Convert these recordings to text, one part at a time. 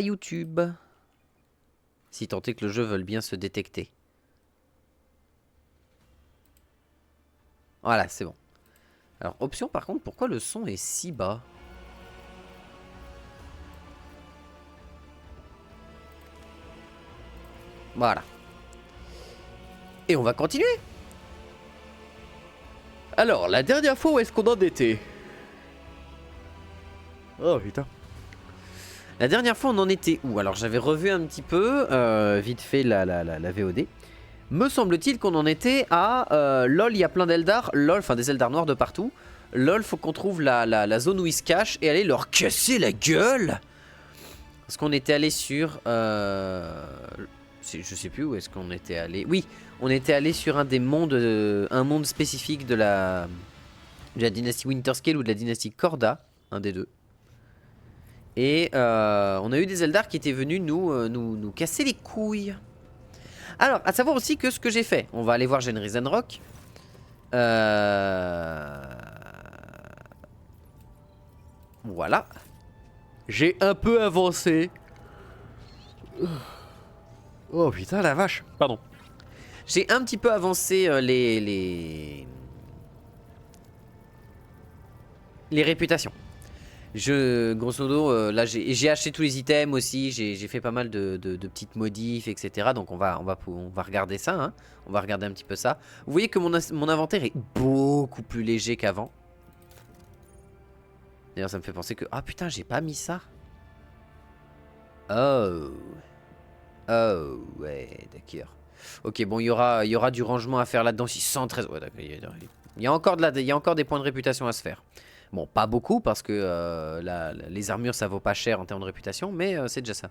YouTube. Si tant est que le jeu veuille bien se détecter. Voilà, c'est bon. Alors, option par contre, pourquoi le son est si bas? Voilà. Et on va continuer. Alors, la dernière fois, où est-ce qu'on en était? Oh putain. La dernière fois, on en était où? Alors, j'avais revu un petit peu, vite fait, la VOD. Me semble-t-il qu'on en était à... LOL, il y a plein d'Eldar. LOL, enfin des Eldar noirs de partout. LOL, faut qu'on trouve la zone où ils se cachent et aller leur casser la gueule. Parce qu'on était allé sur... je sais plus où est-ce qu'on était allé. Oui, on était allé sur un des mondes... un monde spécifique de la dynastie Winterscale ou de la dynastie Korda. Un des deux. Et on a eu des Eldar qui étaient venus nous casser les couilles. Alors, à savoir aussi que ce que j'ai fait, on va aller voir Genrisen Rock. Voilà. J'ai un peu avancé. Oh putain la vache. Pardon. J'ai un petit peu avancé les réputations. Grosso modo, là j'ai acheté tous les items aussi, j'ai fait pas mal de petites modifs, etc. Donc on va regarder ça, hein. On va regarder un petit peu ça. Vous voyez que mon inventaire est beaucoup plus léger qu'avant. D'ailleurs ça me fait penser que... Ah putain, j'ai pas mis ça. Oh. Oh, ouais, d'accord. Ok, bon, il y aura du rangement à faire là-dedans. 613... Ouais, d'accord, il y a encore des points de réputation à se faire. Bon, pas beaucoup, parce que les armures, ça vaut pas cher en termes de réputation, mais c'est déjà ça.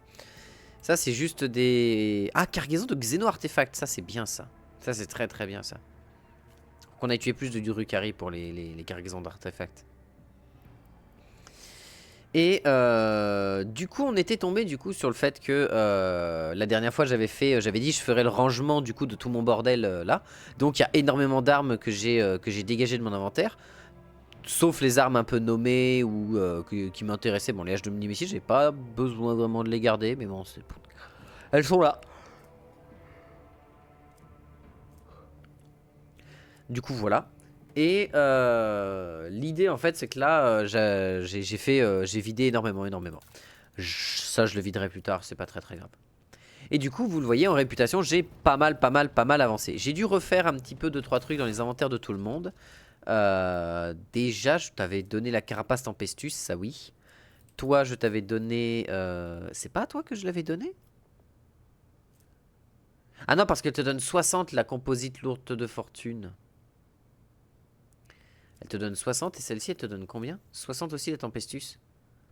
Ça, c'est juste des... Ah, cargaison de xéno-artefacts, ça, c'est bien, ça. Ça, c'est très, très bien, ça. Faut qu'on aille tuer plus de Durukari pour les cargaisons d'artefacts. Et du coup on était tombé sur le fait que la dernière fois j'avais dit je ferais le rangement du coup de tout mon bordel là. Donc il y a énormément d'armes que j'ai dégagées de mon inventaire. Sauf les armes un peu nommées ou qui m'intéressaient. Bon, les haches de mini-missile, j'ai pas besoin vraiment de les garder, mais bon, elles sont là. Du coup voilà. Et l'idée en fait c'est que là j'ai vidé énormément. Ça je le viderai plus tard, c'est pas très grave. Et du coup vous le voyez en réputation j'ai pas mal avancé. J'ai dû refaire un petit peu 2-3 trucs dans les inventaires de tout le monde. Déjà je t'avais donné la carapace Tempestus, ça oui. Toi je t'avais donné... c'est pas à toi que je l'avais donné? Ah non parce qu'elle te donne 60 la composite lourde de fortune. Elle te donne 60 et celle-ci elle te donne combien? 60 aussi la Tempestus.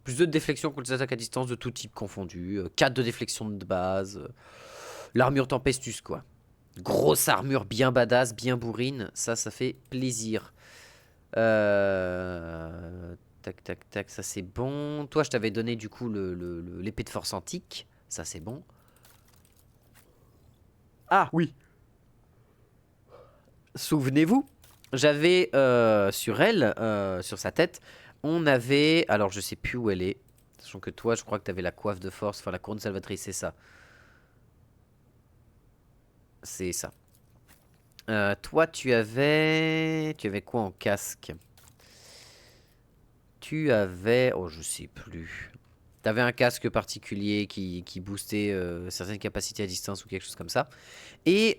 Plus 2 de déflexion contre les attaques à distance de tout type confondu. 4 de déflexion de base. L'armure Tempestus quoi. Grosse armure bien badass, bien bourrine. Ça fait plaisir. Tac tac tac, ça c'est bon. Toi je t'avais donné du coup l'épée de force antique. Ça c'est bon. Ah oui. Souvenez-vous, j'avais sur elle, sur sa tête, on avait... Alors je sais plus où elle est. Sachant que toi je crois que t'avais la coiffe de force. Enfin la couronne salvatrice, c'est ça. C'est ça. Toi tu avais... Tu avais quoi en casque? Tu avais... Oh je sais plus. T'avais un casque particulier qui boostait certaines capacités à distance ou quelque chose comme ça. Et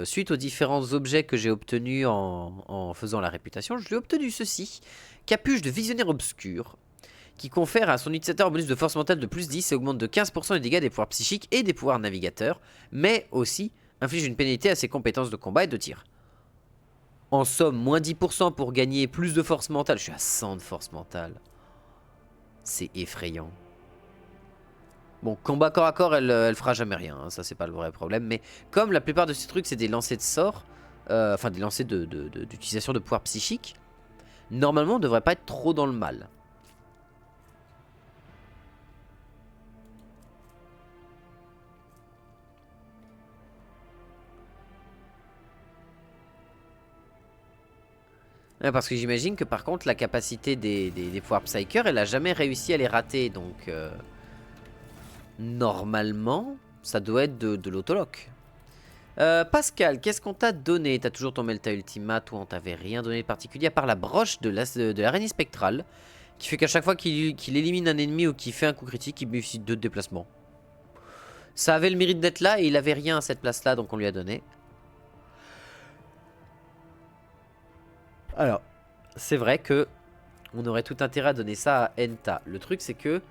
suite aux différents objets que j'ai obtenus en faisant la réputation, je lui ai obtenu ceci. Capuche de visionnaire obscur, qui confère à son utilisateur un bonus de force mentale de plus 10 et augmente de 15% les dégâts des pouvoirs psychiques et des pouvoirs navigateurs, mais aussi inflige une pénalité à ses compétences de combat et de tir. En somme, moins 10% pour gagner plus de force mentale. Je suis à 100 de force mentale. C'est effrayant. Bon, combat corps à corps, elle fera jamais rien, hein, ça c'est pas le vrai problème. Mais comme la plupart de ces trucs c'est des lancers de sorts, enfin des lancers d'utilisation de pouvoirs psychiques, normalement on devrait pas être trop dans le mal. Ouais, parce que j'imagine que par contre la capacité des pouvoirs Psyker, elle a jamais réussi à les rater, donc... Normalement, ça doit être de l'autolock. Pascal, qu'est-ce qu'on t'a donné? T'as toujours ton Melta Ultima, toi on t'avait rien donné de particulier à part la broche de l'araignée spectrale qui fait qu'à chaque fois qu'il élimine un ennemi ou qu'il fait un coup critique, il bénéficie de 2 de déplacement. Ça avait le mérite d'être là et il avait rien à cette place là donc on lui a donné. Alors, c'est vrai que on aurait tout intérêt à donner ça à Enta. Le truc c'est que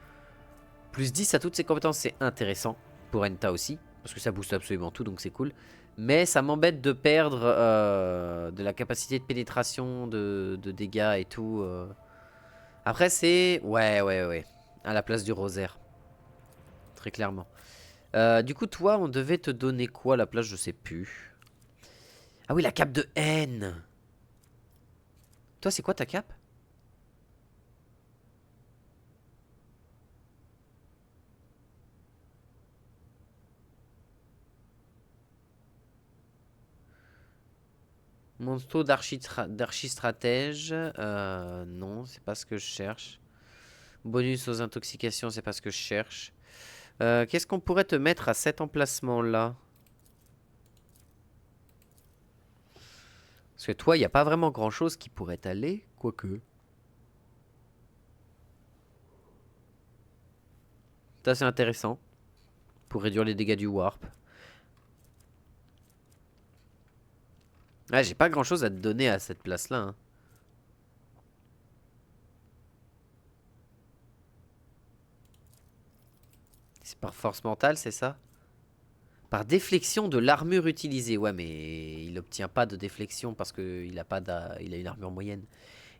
plus 10 à toutes ses compétences c'est intéressant pour Enta aussi. Parce que ça booste absolument tout donc c'est cool. Mais ça m'embête de perdre de la capacité de pénétration, de dégâts et tout. Après c'est... Ouais. À la place du rosaire. Très clairement. Du coup toi on devait te donner quoi à la place, je sais plus. Ah oui, la cape de haine. Toi c'est quoi ta cape? Monsto d'archi-stratège. Non, c'est pas ce que je cherche. Bonus aux intoxications, c'est pas ce que je cherche. Qu'est-ce qu'on pourrait te mettre à cet emplacement-là? Parce que toi, il n'y a pas vraiment grand-chose qui pourrait t'aller, quoique. Ça, c'est intéressant. Pour réduire les dégâts du warp. Ah, j'ai pas grand-chose à te donner à cette place-là, hein. C'est par force mentale, c'est ça? Par déflexion de l'armure utilisée. Ouais, mais il obtient pas de déflexion parce qu'il a pas il a une armure moyenne.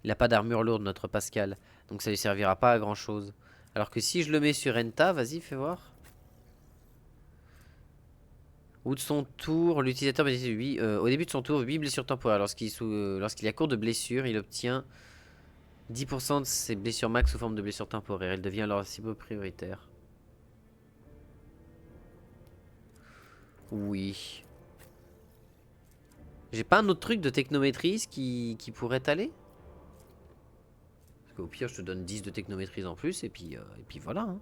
Il n'a pas d'armure lourde, notre Pascal. Donc ça lui servira pas à grand chose. Alors que si je le mets sur Enta, vas-y, fais voir. Ou de son tour, l'utilisateur bénéficie de 8, au début de son tour, 8 blessures temporaires. Lorsqu'il est à court de blessures, il obtient 10% de ses blessures max sous forme de blessures temporaires. Il devient alors cible prioritaire. Oui. J'ai pas un autre truc de technométrise qui pourrait t'aller? Parce qu'au pire, je te donne 10 de technométrise en plus, et puis voilà, hein.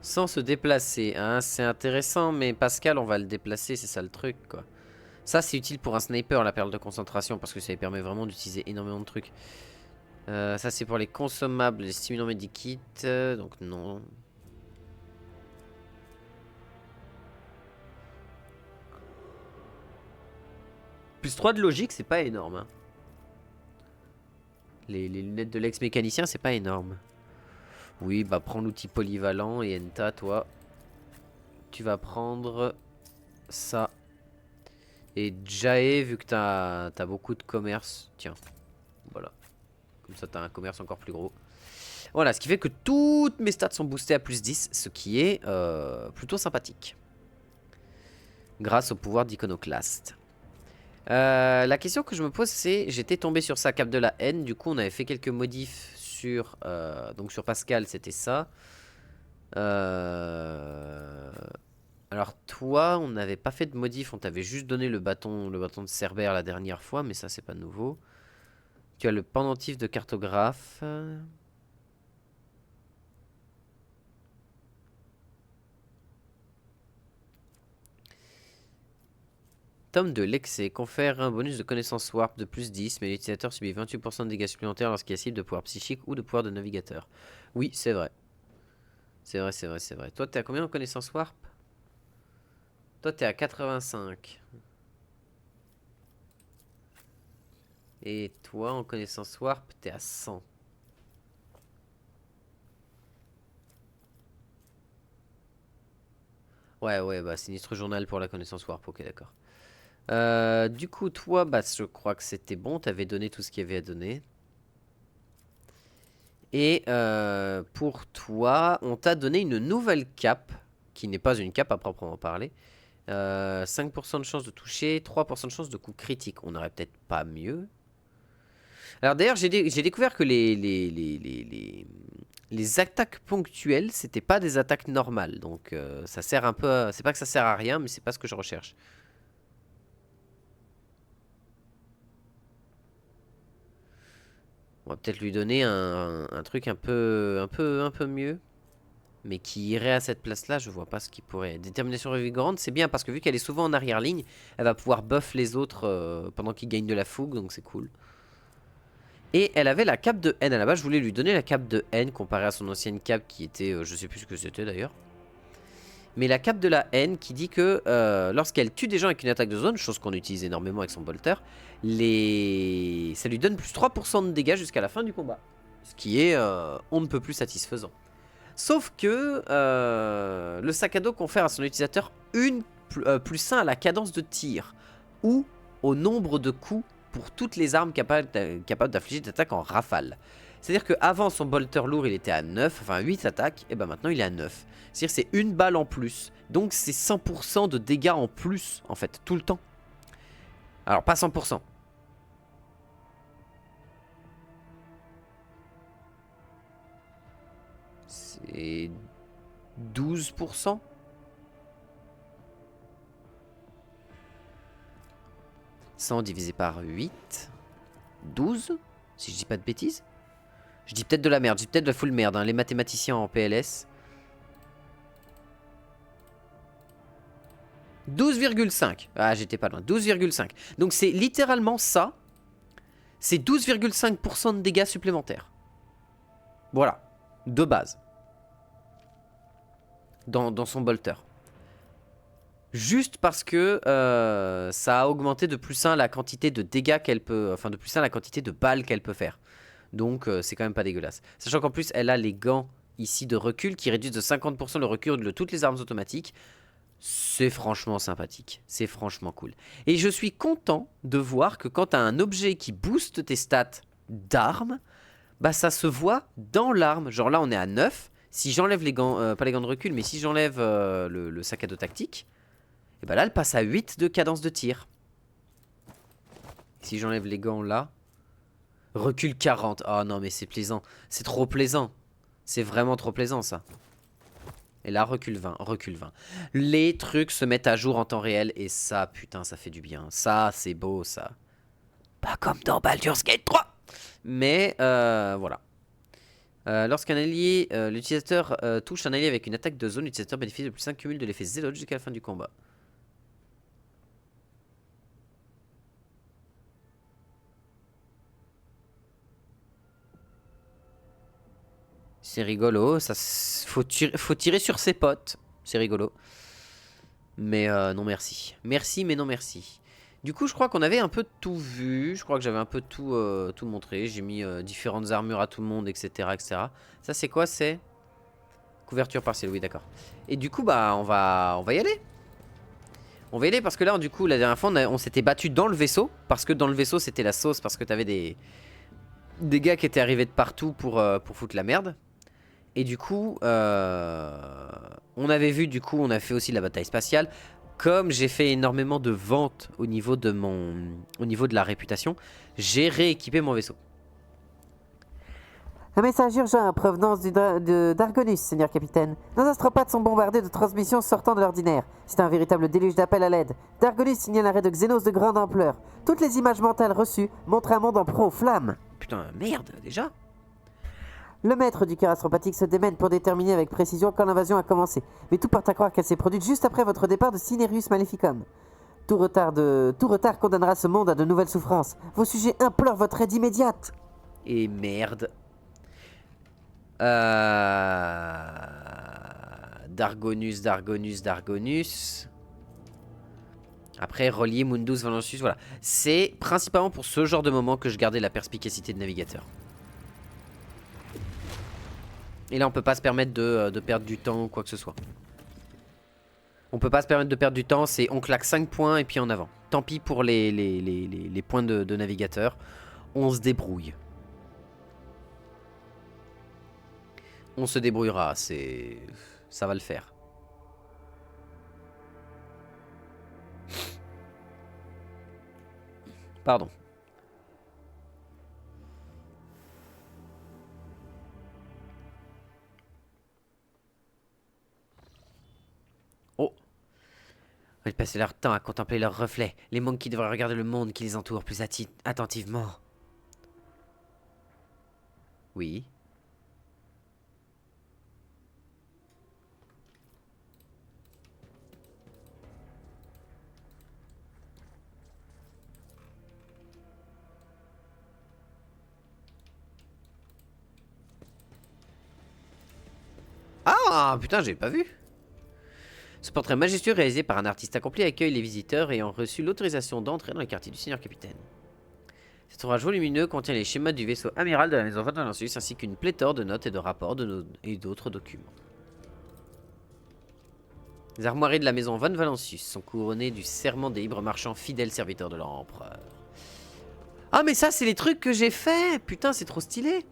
Sans se déplacer, hein, c'est intéressant, mais Pascal, on va le déplacer, c'est ça le truc, quoi. Ça, c'est utile pour un sniper, la perle de concentration, parce que ça lui permet vraiment d'utiliser énormément de trucs. Ça, c'est pour les consommables, les stimulants medikits, donc non. Plus 3 de logique, c'est pas énorme, hein. Les lunettes de l'ex-mécanicien, c'est pas énorme. Oui, bah prends l'outil polyvalent et Enta, toi, tu vas prendre ça. Et Jae, vu que t'as beaucoup de commerce, tiens, voilà. Comme ça, t'as un commerce encore plus gros. Voilà, ce qui fait que toutes mes stats sont boostées à plus 10, ce qui est plutôt sympathique. Grâce au pouvoir d'iconoclaste. La question que je me pose, c'est, j'étais tombé sur sa cape de la haine, du coup on avait fait quelques modifs sur, donc sur Pascal, c'était ça. Alors toi, on n'avait pas fait de modif, on t'avait juste donné le bâton de Cerbère la dernière fois, mais ça c'est pas nouveau. Tu as le pendentif de cartographe. Tome de l'excès confère un bonus de connaissance warp de plus 10, mais l'utilisateur subit 28% de dégâts supplémentaires lorsqu'il a cible de pouvoir psychique ou de pouvoir de navigateur. Oui, c'est vrai. C'est vrai, c'est vrai, c'est vrai. Toi, t'es à combien en connaissance warp? Toi, t'es à 85. Et toi, en connaissance warp, t'es à 100. Ouais, bah sinistre journal pour la connaissance warp, ok, d'accord. Du coup, toi, bah je crois que c'était bon, t'avais donné tout ce qu'il y avait à donner. Et pour toi, on t'a donné une nouvelle cape, qui n'est pas une cape à proprement parler. 5% de chance de toucher, 3% de chance de coup critique. On n'aurait peut-être pas mieux. Alors d'ailleurs, j'ai découvert que Les attaques ponctuelles, c'était pas des attaques normales. Donc ça sert un peu c'est pas que ça sert à rien, mais c'est pas ce que je recherche. On va peut-être lui donner un truc un peu mieux. Mais qui irait à cette place-là, je vois pas ce qui pourrait. Détermination revigorante, c'est bien parce que vu qu'elle est souvent en arrière-ligne, elle va pouvoir buff les autres pendant qu'ils gagnent de la fougue, donc c'est cool. Et elle avait la cape de haine. À la base, je voulais lui donner la cape de haine comparée à son ancienne cape qui était, je sais plus ce que c'était d'ailleurs. Mais la cape de la haine qui dit que lorsqu'elle tue des gens avec une attaque de zone, chose qu'on utilise énormément avec son bolter, ça lui donne plus 3% de dégâts jusqu'à la fin du combat. Ce qui est on ne peut plus satisfaisant. Sauf que le sac à dos confère à son utilisateur plus 1 à la cadence de tir ou au nombre de coups pour toutes les armes capables d'affliger des attaques en rafale. C'est-à-dire qu'avant son bolter lourd il était à 9, enfin 8 attaques, et ben maintenant il est à 9. C'est-à-dire c'est une balle en plus. Donc c'est 100% de dégâts en plus en fait, tout le temps. Alors pas 100%. C'est 12%. 100 divisé par 8. 12, si je dis pas de bêtises. Je dis peut-être de la merde, je dis peut-être de la full merde, hein, les mathématiciens en PLS. 12,5. Ah, j'étais pas loin. 12,5. Donc c'est littéralement ça. C'est 12,5% de dégâts supplémentaires. Voilà. De base. Dans son bolter. Juste parce que ça a augmenté de plus 1 la quantité de dégâts qu'elle peut... Enfin, de plus 1 la quantité de balles qu'elle peut faire. Donc c'est quand même pas dégueulasse. Sachant qu'en plus, elle a les gants ici de recul qui réduisent de 50% le recul de toutes les armes automatiques. C'est franchement sympathique. C'est franchement cool. Et je suis content de voir que quand tu as un objet qui booste tes stats d'armes, bah ça se voit dans l'arme. Genre là, on est à 9. Si j'enlève les gants, pas les gants de recul, mais si j'enlève le sac à dos tactique, et bah là, elle passe à 8 de cadence de tir. Si j'enlève les gants là, recul 40. Oh non, mais c'est plaisant. C'est trop plaisant. C'est vraiment trop plaisant ça. Et là, recul 20, recul 20. Les trucs se mettent à jour en temps réel et ça, putain, ça fait du bien. Ça, c'est beau, ça. Pas comme dans Baldur's Gate 3. Mais, voilà. Lorsqu'un allié, l'utilisateur touche un allié avec une attaque de zone, l'utilisateur bénéficie de plus 5 cumul de l'effet Zélot jusqu'à la fin du combat. C'est rigolo, ça faut tirer sur ses potes. C'est rigolo. Mais non merci. Merci mais non merci. Du coup je crois qu'on avait un peu tout vu. Je crois que j'avais un peu tout montré. J'ai mis différentes armures à tout le monde, etc. etc. Ça c'est quoi? C'est couverture partielle, oui d'accord. Et du coup bah on va y aller. On va y aller parce que là du coup la dernière fois on s'était battu dans le vaisseau. Parce que dans le vaisseau c'était la sauce. Parce que t'avais des gars qui étaient arrivés de partout pour foutre la merde. Et du coup, on avait vu, du coup, on a fait aussi la bataille spatiale. Comme j'ai fait énormément de ventes au niveau de la réputation, j'ai rééquipé mon vaisseau. Un message urgent en provenance d'Argonus, seigneur capitaine. Nos astropathes sont bombardés de transmissions sortant de l'ordinaire. C'est un véritable déluge d'appels à l'aide. D'Argonus signale un raid de Xenos de grande ampleur. Toutes les images mentales reçues montrent un monde en proie aux flammes. Putain, merde, déjà. Le maître du cœur astropathique se démène pour déterminer avec précision quand l'invasion a commencé. Mais tout porte à croire qu'elle s'est produite juste après votre départ de Cinerius Maleficum. Tout retard condamnera ce monde à de nouvelles souffrances. Vos sujets implorent votre aide immédiate. Et merde. D'Argonus. Après, relier Mundus Valancius, voilà. C'est principalement pour ce genre de moment que je gardais la perspicacité de navigateur. Et là, on peut pas se permettre de perdre du temps ou quoi que ce soit. On peut pas se permettre de perdre du temps, c'est on claque 5 points et puis en avant. Tant pis pour les points de navigateur. On se débrouille. On se débrouillera, ça va le faire. Pardon. Ils passaient leur temps à contempler leurs reflets. Les monkeys devraient regarder le monde qui les entoure plus attentivement. Oui. Ah, putain, j'ai pas vu. Ce portrait majestueux réalisé par un artiste accompli accueille les visiteurs ayant reçu l'autorisation d'entrer dans le quartier du Seigneur Capitaine. Cet ouvrage volumineux contient les schémas du vaisseau amiral de la maison Von Valancius ainsi qu'une pléthore de notes et de rapports et d'autres documents. Les armoiries de la maison Von Valancius sont couronnées du serment des libres marchands fidèles serviteurs de leur empereur. Ah mais ça c'est les trucs que j'ai fait. Putain c'est trop stylé.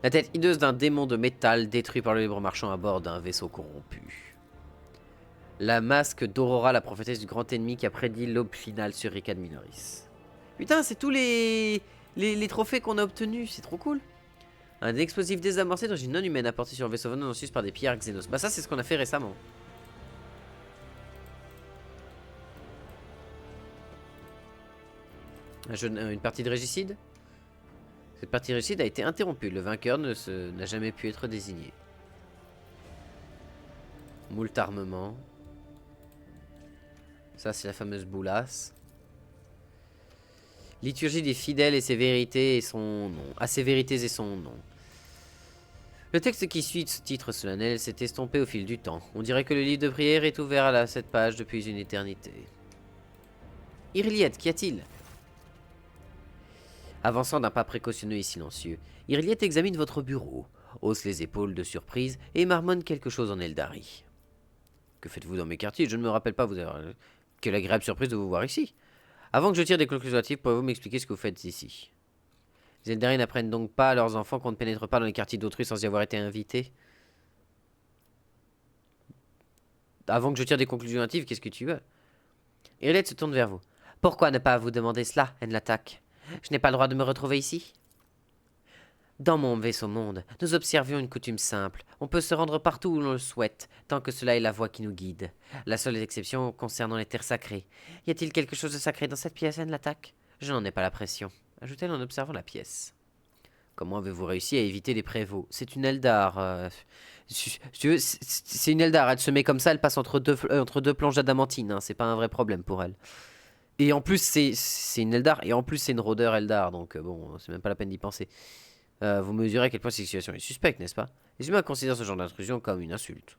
La tête hideuse d'un démon de métal détruit par le libre marchand à bord d'un vaisseau corrompu. La masque d'Aurora, la prophétesse du grand ennemi qui a prédit l'aube finale sur Ricad Minoris. Putain, c'est tous les trophées qu'on a obtenus, c'est trop cool. Un explosif désamorcé d'origine non humaine apporté sur le vaisseau Von Valancius par des pillards Xenos. Bah ça c'est ce qu'on a fait récemment. Une partie de régicide. Cette partie de régicide a été interrompue. Le vainqueur n'a jamais pu être désigné. Moult armement. Ça c'est la fameuse boulasse. Liturgie des fidèles et ses vérités et son nom. À ses vérités et son nom. Le texte qui suit ce titre solennel s'est estompé au fil du temps. On dirait que le livre de prière est ouvert à cette page depuis une éternité. Irliette, qu'y a-t-il? Avançant d'un pas précautionneux et silencieux, Irliette examine votre bureau, hausse les épaules de surprise et marmonne quelque chose en Eldari. Que faites-vous dans mes quartiers? Je ne me rappelle pas vous avoir... Quelle agréable surprise de vous voir ici. Avant que je tire des conclusions hâtives, pouvez-vous m'expliquer ce que vous faites ici? Les Eldari n'apprennent donc pas à leurs enfants qu'on ne pénètre pas dans les quartiers d'autrui sans y avoir été invité? Avant que je tire des conclusions hâtives, qu'est-ce que tu veux? Irliette se tourne vers vous. Pourquoi ne pas vous demander cela, Enlatak? Je n'ai pas le droit de me retrouver ici? Dans mon vaisseau monde, nous observions une coutume simple. On peut se rendre partout où l'on le souhaite, tant que cela est la voie qui nous guide. La seule exception concernant les terres sacrées. Y a-t-il quelque chose de sacré dans cette pièce, Enlatak? Je n'en ai pas la pression, ajoute-t-elle en observant la pièce. Comment avez-vous réussi à éviter les prévôts? C'est une Eldar. C'est une Eldar. Elle se met comme ça, elle passe entre deux planches d'adamantine. Hein. C'est pas un vrai problème pour elle. Et en plus, c'est une Eldar. Et en plus, c'est une rôdeur Eldar. Donc, bon, c'est même pas la peine d'y penser. Vous mesurez à quel point cette situation est suspecte, n'est-ce pas? Les humains considèrent ce genre d'intrusion comme une insulte.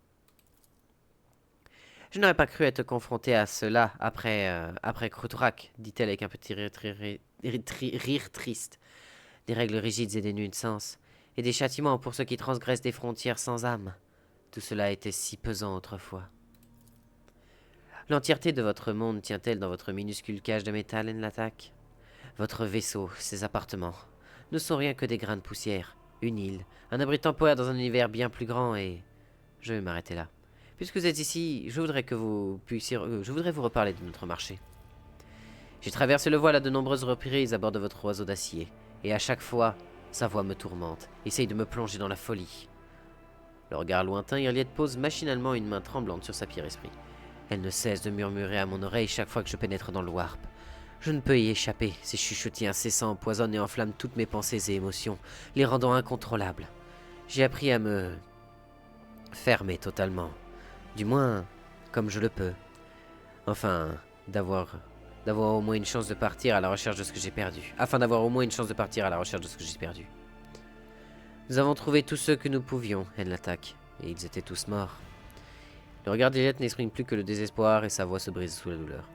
Je n'aurais pas cru être confronté à cela après Krutrak, dit-elle avec un petit rire triste. Des règles rigides et dénues de sens, et des châtiments pour ceux qui transgressent des frontières sans âme. Tout cela était si pesant autrefois. L'entièreté de votre monde tient-elle dans votre minuscule cage de métal, Enlatak? Votre vaisseau, ses appartements, ne sont rien que des grains de poussière, une île, un abri temporaire dans un univers bien plus grand et... Je vais m'arrêter là. Puisque vous êtes ici, je voudrais vous reparler de notre marché. J'ai traversé le voile à de nombreuses reprises à bord de votre oiseau d'acier, et à chaque fois, sa voix me tourmente, essaye de me plonger dans la folie. Le regard lointain, Irliette pose machinalement une main tremblante sur sa pierre esprit. Elle ne cesse de murmurer à mon oreille chaque fois que je pénètre dans le warp. Je ne peux y échapper, ces chuchotis incessants empoisonnent et enflamment toutes mes pensées et émotions, les rendant incontrôlables. J'ai appris à me... fermer totalement. Du moins, comme je le peux. Enfin, d'avoir au moins une chance de partir à la recherche de ce que j'ai perdu. Afin d'avoir au moins une chance de partir à la recherche de ce que j'ai perdu. Nous avons trouvé tous ceux que nous pouvions, Enlatak, et ils étaient tous morts. Le regard d'Irliette n'exprime plus que le désespoir et sa voix se brise sous la douleur.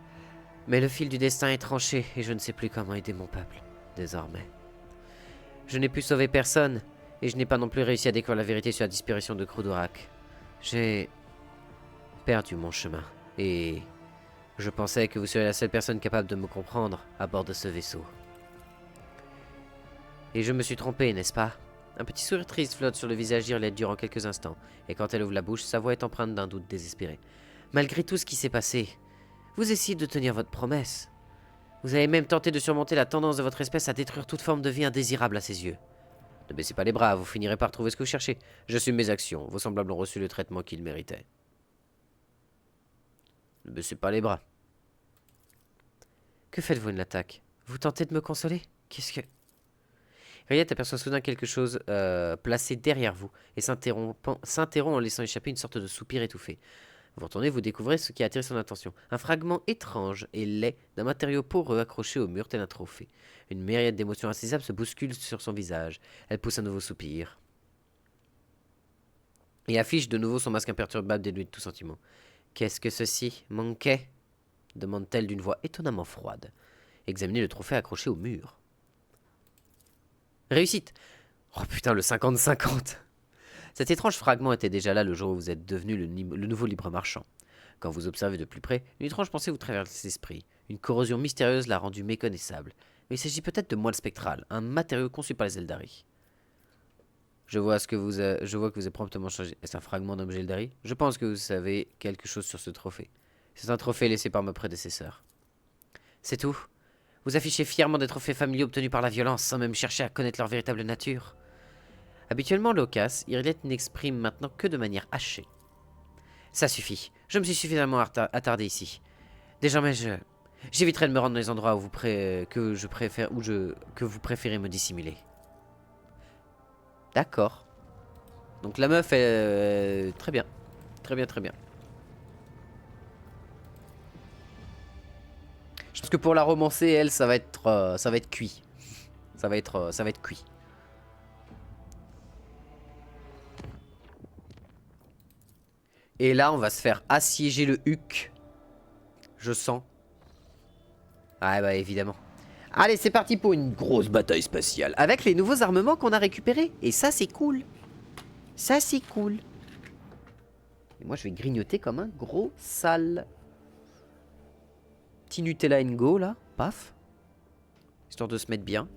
Mais le fil du destin est tranché et je ne sais plus comment aider mon peuple, désormais. Je n'ai pu sauver personne, et je n'ai pas non plus réussi à découvrir la vérité sur la disparition de Krudorak. J'ai perdu mon chemin, et je pensais que vous seriez la seule personne capable de me comprendre à bord de ce vaisseau. Et je me suis trompé, n'est-ce pas? Un petit sourire triste flotte sur le visage d'Irliette durant quelques instants, et quand elle ouvre la bouche, sa voix est empreinte d'un doute désespéré. Malgré tout ce qui s'est passé, vous essayez de tenir votre promesse. Vous avez même tenté de surmonter la tendance de votre espèce à détruire toute forme de vie indésirable à ses yeux. Ne baissez pas les bras, vous finirez par trouver ce que vous cherchez. J'assume mes actions, vos semblables ont reçu le traitement qu'ils méritaient. Ne baissez pas les bras. Que faites-vous de l'attaque? Vous tentez de me consoler? Qu'est-ce que... Riette aperçoit soudain quelque chose placé derrière vous et s'interrompt en laissant échapper une sorte de soupir étouffé. Vous retournez, vous découvrez ce qui a attiré son attention. Un fragment étrange et laid d'un matériau poreux accroché au mur tel un trophée. Une myriade d'émotions insaisissables se bousculent sur son visage. Elle pousse un nouveau soupir. Et affiche de nouveau son masque imperturbable dénué de tout sentiment. Qu'est-ce que ceci manquait? Demande-t-elle d'une voix étonnamment froide. Examinez le trophée accroché au mur. Réussite! Oh putain, le 50-50! Cet étrange fragment était déjà là le jour où vous êtes devenu le nouveau libre marchand. Quand vous observez de plus près, une étrange pensée vous traverse l'esprit. Une corrosion mystérieuse l'a rendu méconnaissable. Mais il s'agit peut-être de moelle spectrale, un matériau conçu par les Eldari. Je vois que vous avez promptement changé. Est-ce un fragment d'objet Eldari? Je pense que vous savez quelque chose sur ce trophée. C'est un trophée laissé par ma prédécesseur. C'est tout. Vous affichez fièrement des trophées familiaux obtenus par la violence sans même chercher à connaître leur véritable nature. Habituellement loquace, Irilette n'exprime maintenant que de manière hachée. Ça suffit. Je me suis suffisamment attardé ici. Désormais, j'éviterai de me rendre dans les endroits où que vous préférez me dissimuler. D'accord. Donc la meuf est très bien. Très bien, très bien. Je pense que pour la romancer, elle, ça va être cuit. Ça va être cuit. Et là, on va se faire assiéger le Huc. Je sens. Ah bah évidemment. Allez, c'est parti pour une grosse bataille spatiale. Avec les nouveaux armements qu'on a récupérés. Et ça, c'est cool. Ça, c'est cool. Et moi, je vais grignoter comme un gros sale. Petit Nutella and Go, là. Paf. Histoire de se mettre bien.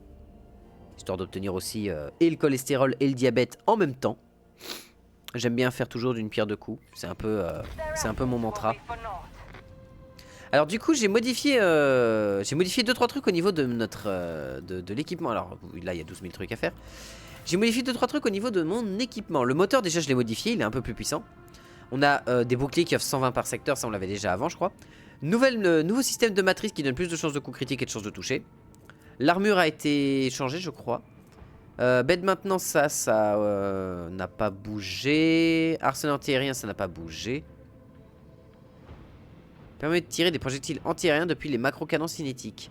Histoire d'obtenir aussi et le cholestérol et le diabète en même temps. J'aime bien faire toujours d'une pierre deux coups. C'est un peu mon mantra. Alors du coup j'ai modifié 2-3 trucs au niveau de notre de l'équipement. Alors là il y a 12 000 trucs à faire. J'ai modifié 2-3 trucs au niveau de mon équipement. Le moteur déjà je l'ai modifié, il est un peu plus puissant. On a des boucliers qui offrent 120 par secteur, ça on l'avait déjà avant je crois. Nouveau système de matrice qui donne plus de chances de coup critique et de chances de toucher. L'armure a été changée je crois. Bête maintenant ça n'a pas bougé. Arsenal antiaérien ça n'a pas bougé. Permet de tirer des projectiles antiaériens depuis les macro-canons cinétiques.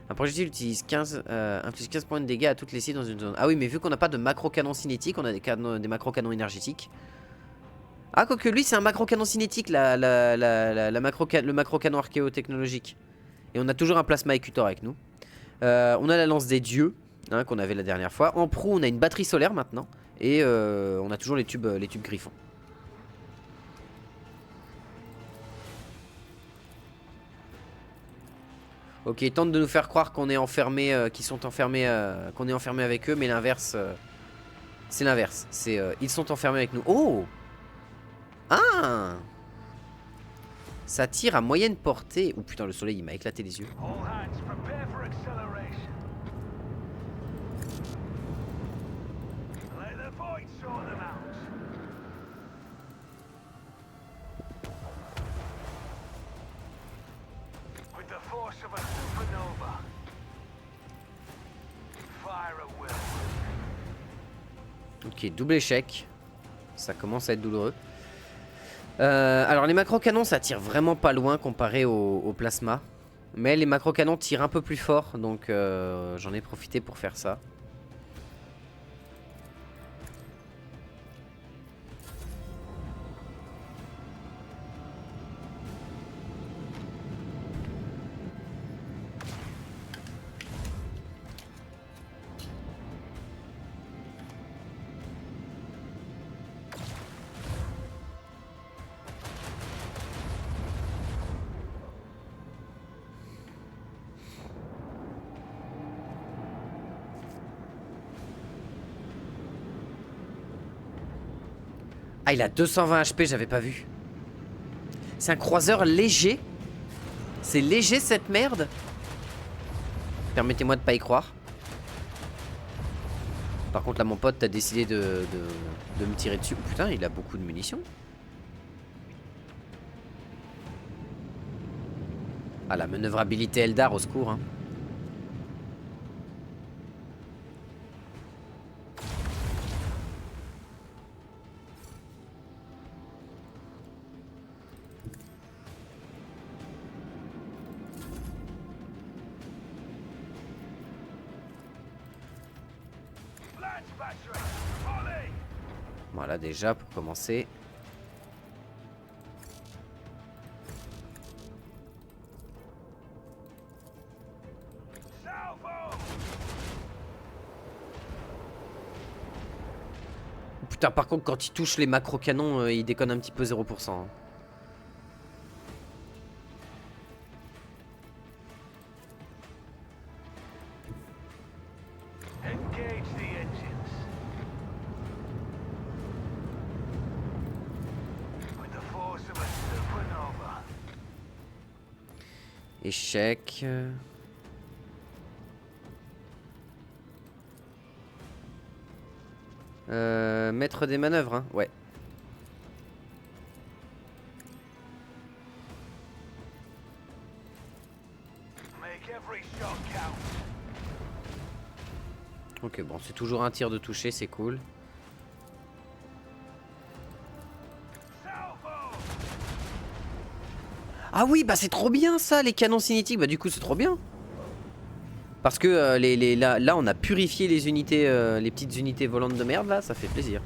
Un projectile utilise inflige 15 points de dégâts à toutes les cibles dans une zone. Ah oui mais vu qu'on n'a pas de macro-canons cinétiques, on a des macro-canons énergétiques. Ah quoique lui c'est un macro-canon cinétique le macro-canon archéotechnologique. Et on a toujours un plasma écutor avec nous. On a la lance des dieux. Hein, qu'on avait la dernière fois. En pro on a une batterie solaire maintenant. Et on a toujours les tubes griffons. Ok, ils tentent de nous faire croire qu'on est enfermé, qu'on est enfermé avec eux, mais l'inverse, c'est l'inverse. C'est ils sont enfermés avec nous. Oh! Ah! Ça tire à moyenne portée. Oh putain, le soleil il m'a éclaté les yeux. Ok, double échec. Ça commence à être douloureux. Alors les macro-canons ça tire vraiment pas loin comparé au plasma. Mais les macro-canons tirent un peu plus fort. Donc j'en ai profité pour faire ça. Ah, il a 220 HP, j'avais pas vu. C'est un croiseur léger. C'est léger cette merde. Permettez-moi de pas y croire. Par contre là mon pote t'as décidé de me tirer dessus. Oh, putain il a beaucoup de munitions. Ah, la manœuvrabilité Eldar, au secours. Hein. Voilà, déjà, pour commencer. Putain, par contre, quand il touche les macro-canons, il déconne un petit peu 0%. Hein. Échec. Mettre des manœuvres, hein. Ouais. Ok, bon, c'est toujours un tir de toucher, c'est cool. Ah oui, bah c'est trop bien ça, les canons cinétiques. Bah du coup, c'est trop bien. Parce que là, on a purifié les unités, les petites unités volantes de merde, là, ça fait plaisir.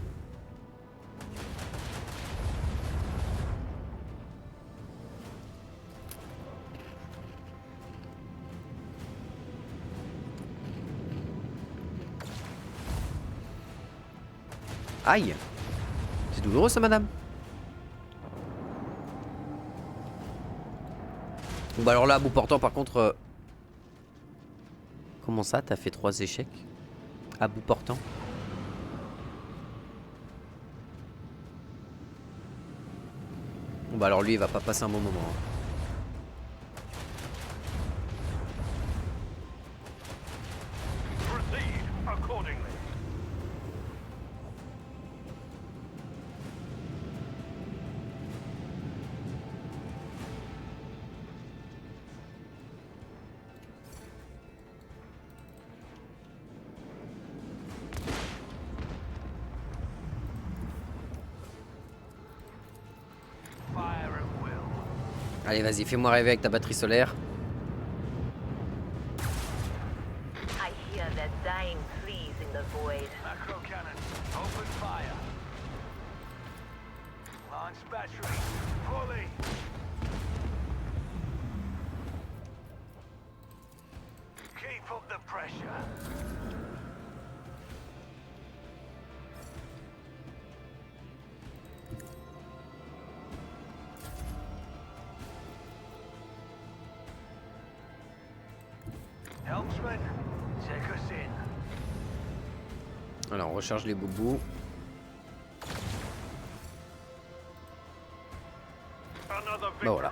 Aïe. C'est douloureux ça, madame. Bah alors là, à bout portant, par contre... Comment ça, t'as fait 3 échecs? À bout portant? Bon bah alors lui, il va pas passer un bon moment. Hein. Allez, vas-y, fais-moi rêver avec ta batterie solaire. Alors, on recharge les boubous. Bah voilà.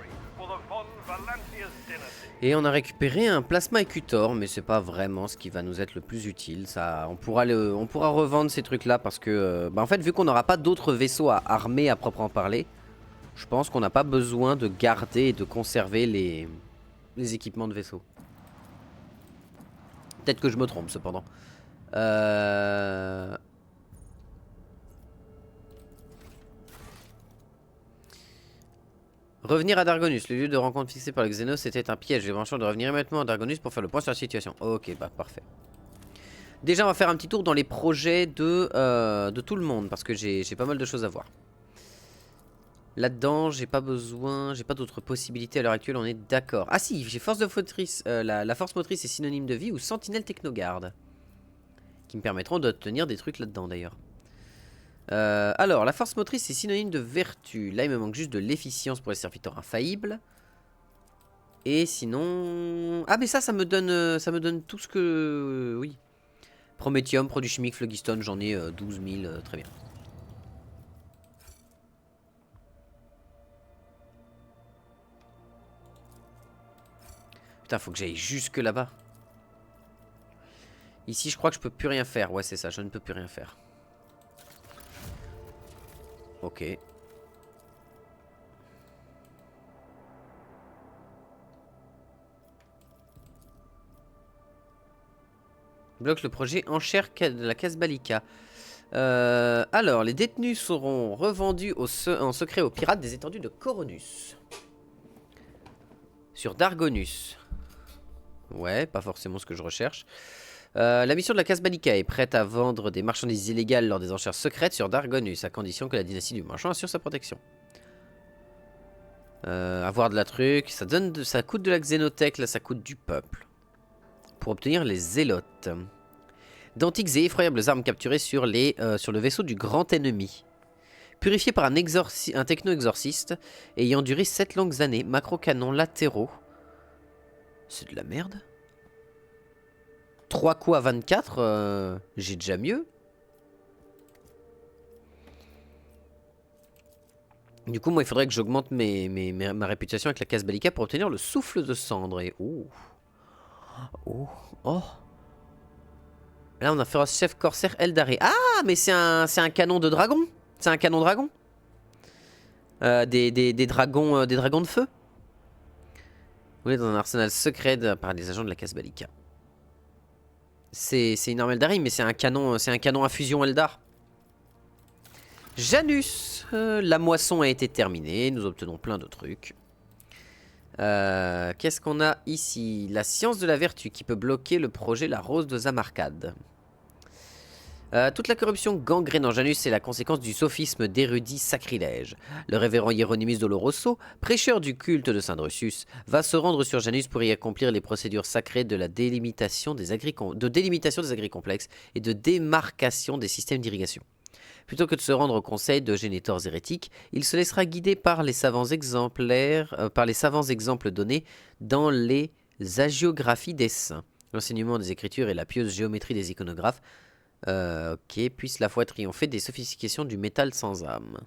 Et on a récupéré un plasma écutor, mais c'est pas vraiment ce qui va nous être le plus utile. Ça, on pourra revendre ces trucs-là parce que, bah en fait, vu qu'on n'aura pas d'autres vaisseaux à armer à proprement parler, je pense qu'on n'a pas besoin de garder et de conserver les équipements de vaisseau. Peut-être que je me trompe cependant. Revenir à Dargonus, le lieu de rencontre fixé par le Xenos, c'était un piège. J'ai branché de revenir immédiatement à Dargonus pour faire le point sur la situation. Ok, bah parfait. Déjà, on va faire un petit tour dans les projets de tout le monde, parce que j'ai pas mal de choses à voir. Là-dedans, j'ai pas besoin, j'ai pas d'autres possibilités à l'heure actuelle, on est d'accord. Ah si, j'ai force de motrice, la force motrice est synonyme de vie ou sentinelle technogarde. Qui me permettront d'obtenir des trucs là-dedans d'ailleurs. Alors, la force motrice c'est synonyme de vertu. Là, il me manque juste de l'efficience pour les serviteurs infaillibles. Et sinon... Ah mais ça me donne tout ce que... oui. Prométhium, produit chimique, phlogiston, j'en ai 12 000, très bien. Putain, faut que j'aille jusque là-bas. Ici, je crois que je peux plus rien faire. Ouais, c'est ça, je ne peux plus rien faire. Ok. Bloque le projet enchère de la Casbalica. Alors, les détenus seront revendus en secret aux pirates des étendues de Coronus. Sur Dargonus. Ouais, pas forcément ce que je recherche. La mission de la Casbalica est prête à vendre des marchandises illégales lors des enchères secrètes sur Dargonus, à condition que la dynastie du marchand assure sa protection. Avoir de la truc, ça coûte de la xénothèque, là ça coûte du peuple. Pour obtenir les zélotes. D'antiques et effroyables armes capturées sur le vaisseau du grand ennemi. Purifié par un techno-exorciste ayant duré 7 longues années, macro-canons latéraux. C'est de la merde. 3 coups à 24, j'ai déjà mieux. Du coup, moi, il faudrait que j'augmente ma réputation avec la Casbalica pour obtenir le souffle de cendre. Et oh. Oh. Oh. Là, on a féroce chef corsaire Eldaré. Ah, mais c'est un canon de dragon. C'est un canon dragon. Des dragons de feu. Vous êtes dans un arsenal secret par des agents de la Casbalica. C'est une arme Eldaré, mais c'est un canon à fusion Eldar. Janus. La moisson a été terminée. Nous obtenons plein de trucs. Qu'est-ce qu'on a ici? La science de la vertu qui peut bloquer le projet La Rose de Zamarcade. Toute la corruption gangrénant Janus est la conséquence du sophisme d'érudits sacrilèges. Le révérend Hieronymus Doloroso, prêcheur du culte de Saint Drusus, va se rendre sur Janus pour y accomplir les procédures sacrées de la délimitation des agricomplexes et de démarcation des systèmes d'irrigation. Plutôt que de se rendre au conseil de génétors hérétiques, il se laissera guider par les savants exemples donnés dans les hagiographies des saints, l'enseignement des écritures et la pieuse géométrie des iconographes. Ok, puisse la foi triompher des sophistications du métal sans âme.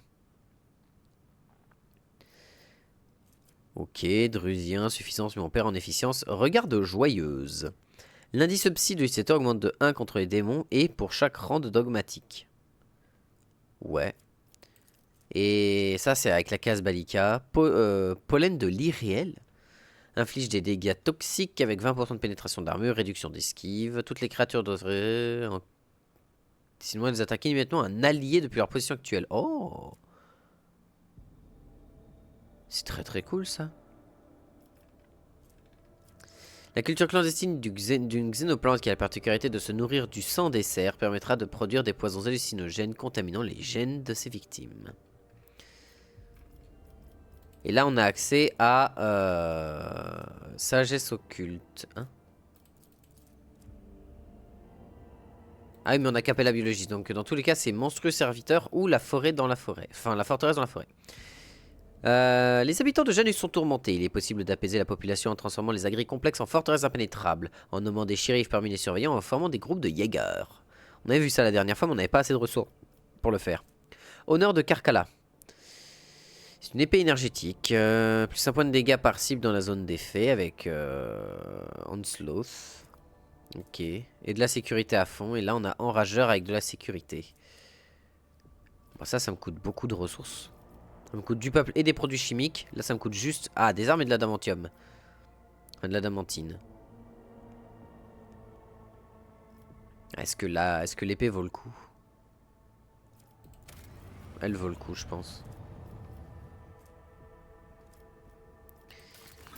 Ok, drusien, suffisance mais on perd en efficience. Regarde joyeuse. L'indice psy de l'utilisateur augmente de 1 contre les démons et pour chaque rang de dogmatique. Ouais. Et ça, c'est avec la Casbalica. Pollen de l'irréel. Inflige des dégâts toxiques avec 20% de pénétration d'armure, réduction d'esquive. Toutes les créatures devraient... Sinon, elles attaquent immédiatement un allié depuis leur position actuelle. Oh! C'est très très cool ça. La culture clandestine d'une xénoplante qui a la particularité de se nourrir du sang des cerfs permettra de produire des poisons hallucinogènes contaminant les gènes de ses victimes. Et là, on a accès à sagesse occulte. Hein, ah oui, mais on a capé la biologie. Donc, dans tous les cas, c'est monstrueux serviteur ou la forêt dans la forêt. Enfin, la forteresse dans la forêt. Les habitants de Janus sont tourmentés. Il est possible d'apaiser la population en transformant les agricomplexes en forteresses impénétrables, en nommant des shérifs parmi les surveillants, en formant des groupes de Jaegers. On avait vu ça la dernière fois, mais on n'avait pas assez de ressources pour le faire. Honneur de Karkala. C'est une épée énergétique. Plus un point de dégâts par cible dans la zone d'effet avec Onslaught. Ok. Et de la sécurité à fond. Et là, on a Enrageur avec de la sécurité. Bon, ça me coûte beaucoup de ressources. Ça me coûte du peuple et des produits chimiques. Là, ça me coûte juste... Ah, des armes et de l'adamantium. Enfin, de l'adamantine. Est-ce que l'épée vaut le coup? Elle vaut le coup, je pense.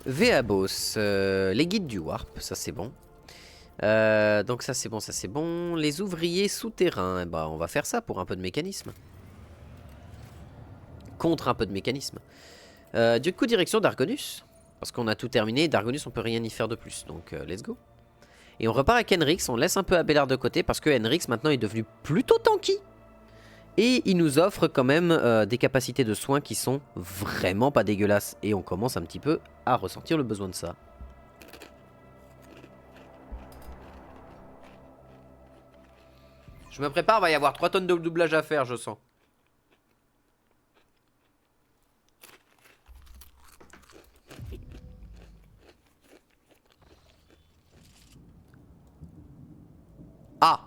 Veabos. Les guides du Warp. Ça, c'est bon. Donc ça, c'est bon, ça, c'est bon. Les ouvriers souterrains. Bah, on va faire ça pour un peu de mécanisme. Contre un peu de mécanisme. Du coup, direction Dargonus. Parce qu'on a tout terminé. Dargonus, on peut rien y faire de plus. Donc, let's go. Et on repart avec Henrix. On laisse un peu Abelard de côté. Parce que Henrix, maintenant, est devenu plutôt tanky. Et il nous offre quand même des capacités de soins qui sont vraiment pas dégueulasses. Et on commence un petit peu à ressentir le besoin de ça. Je me prépare, va y avoir 3 tonnes de doublage à faire, je sens. Ah!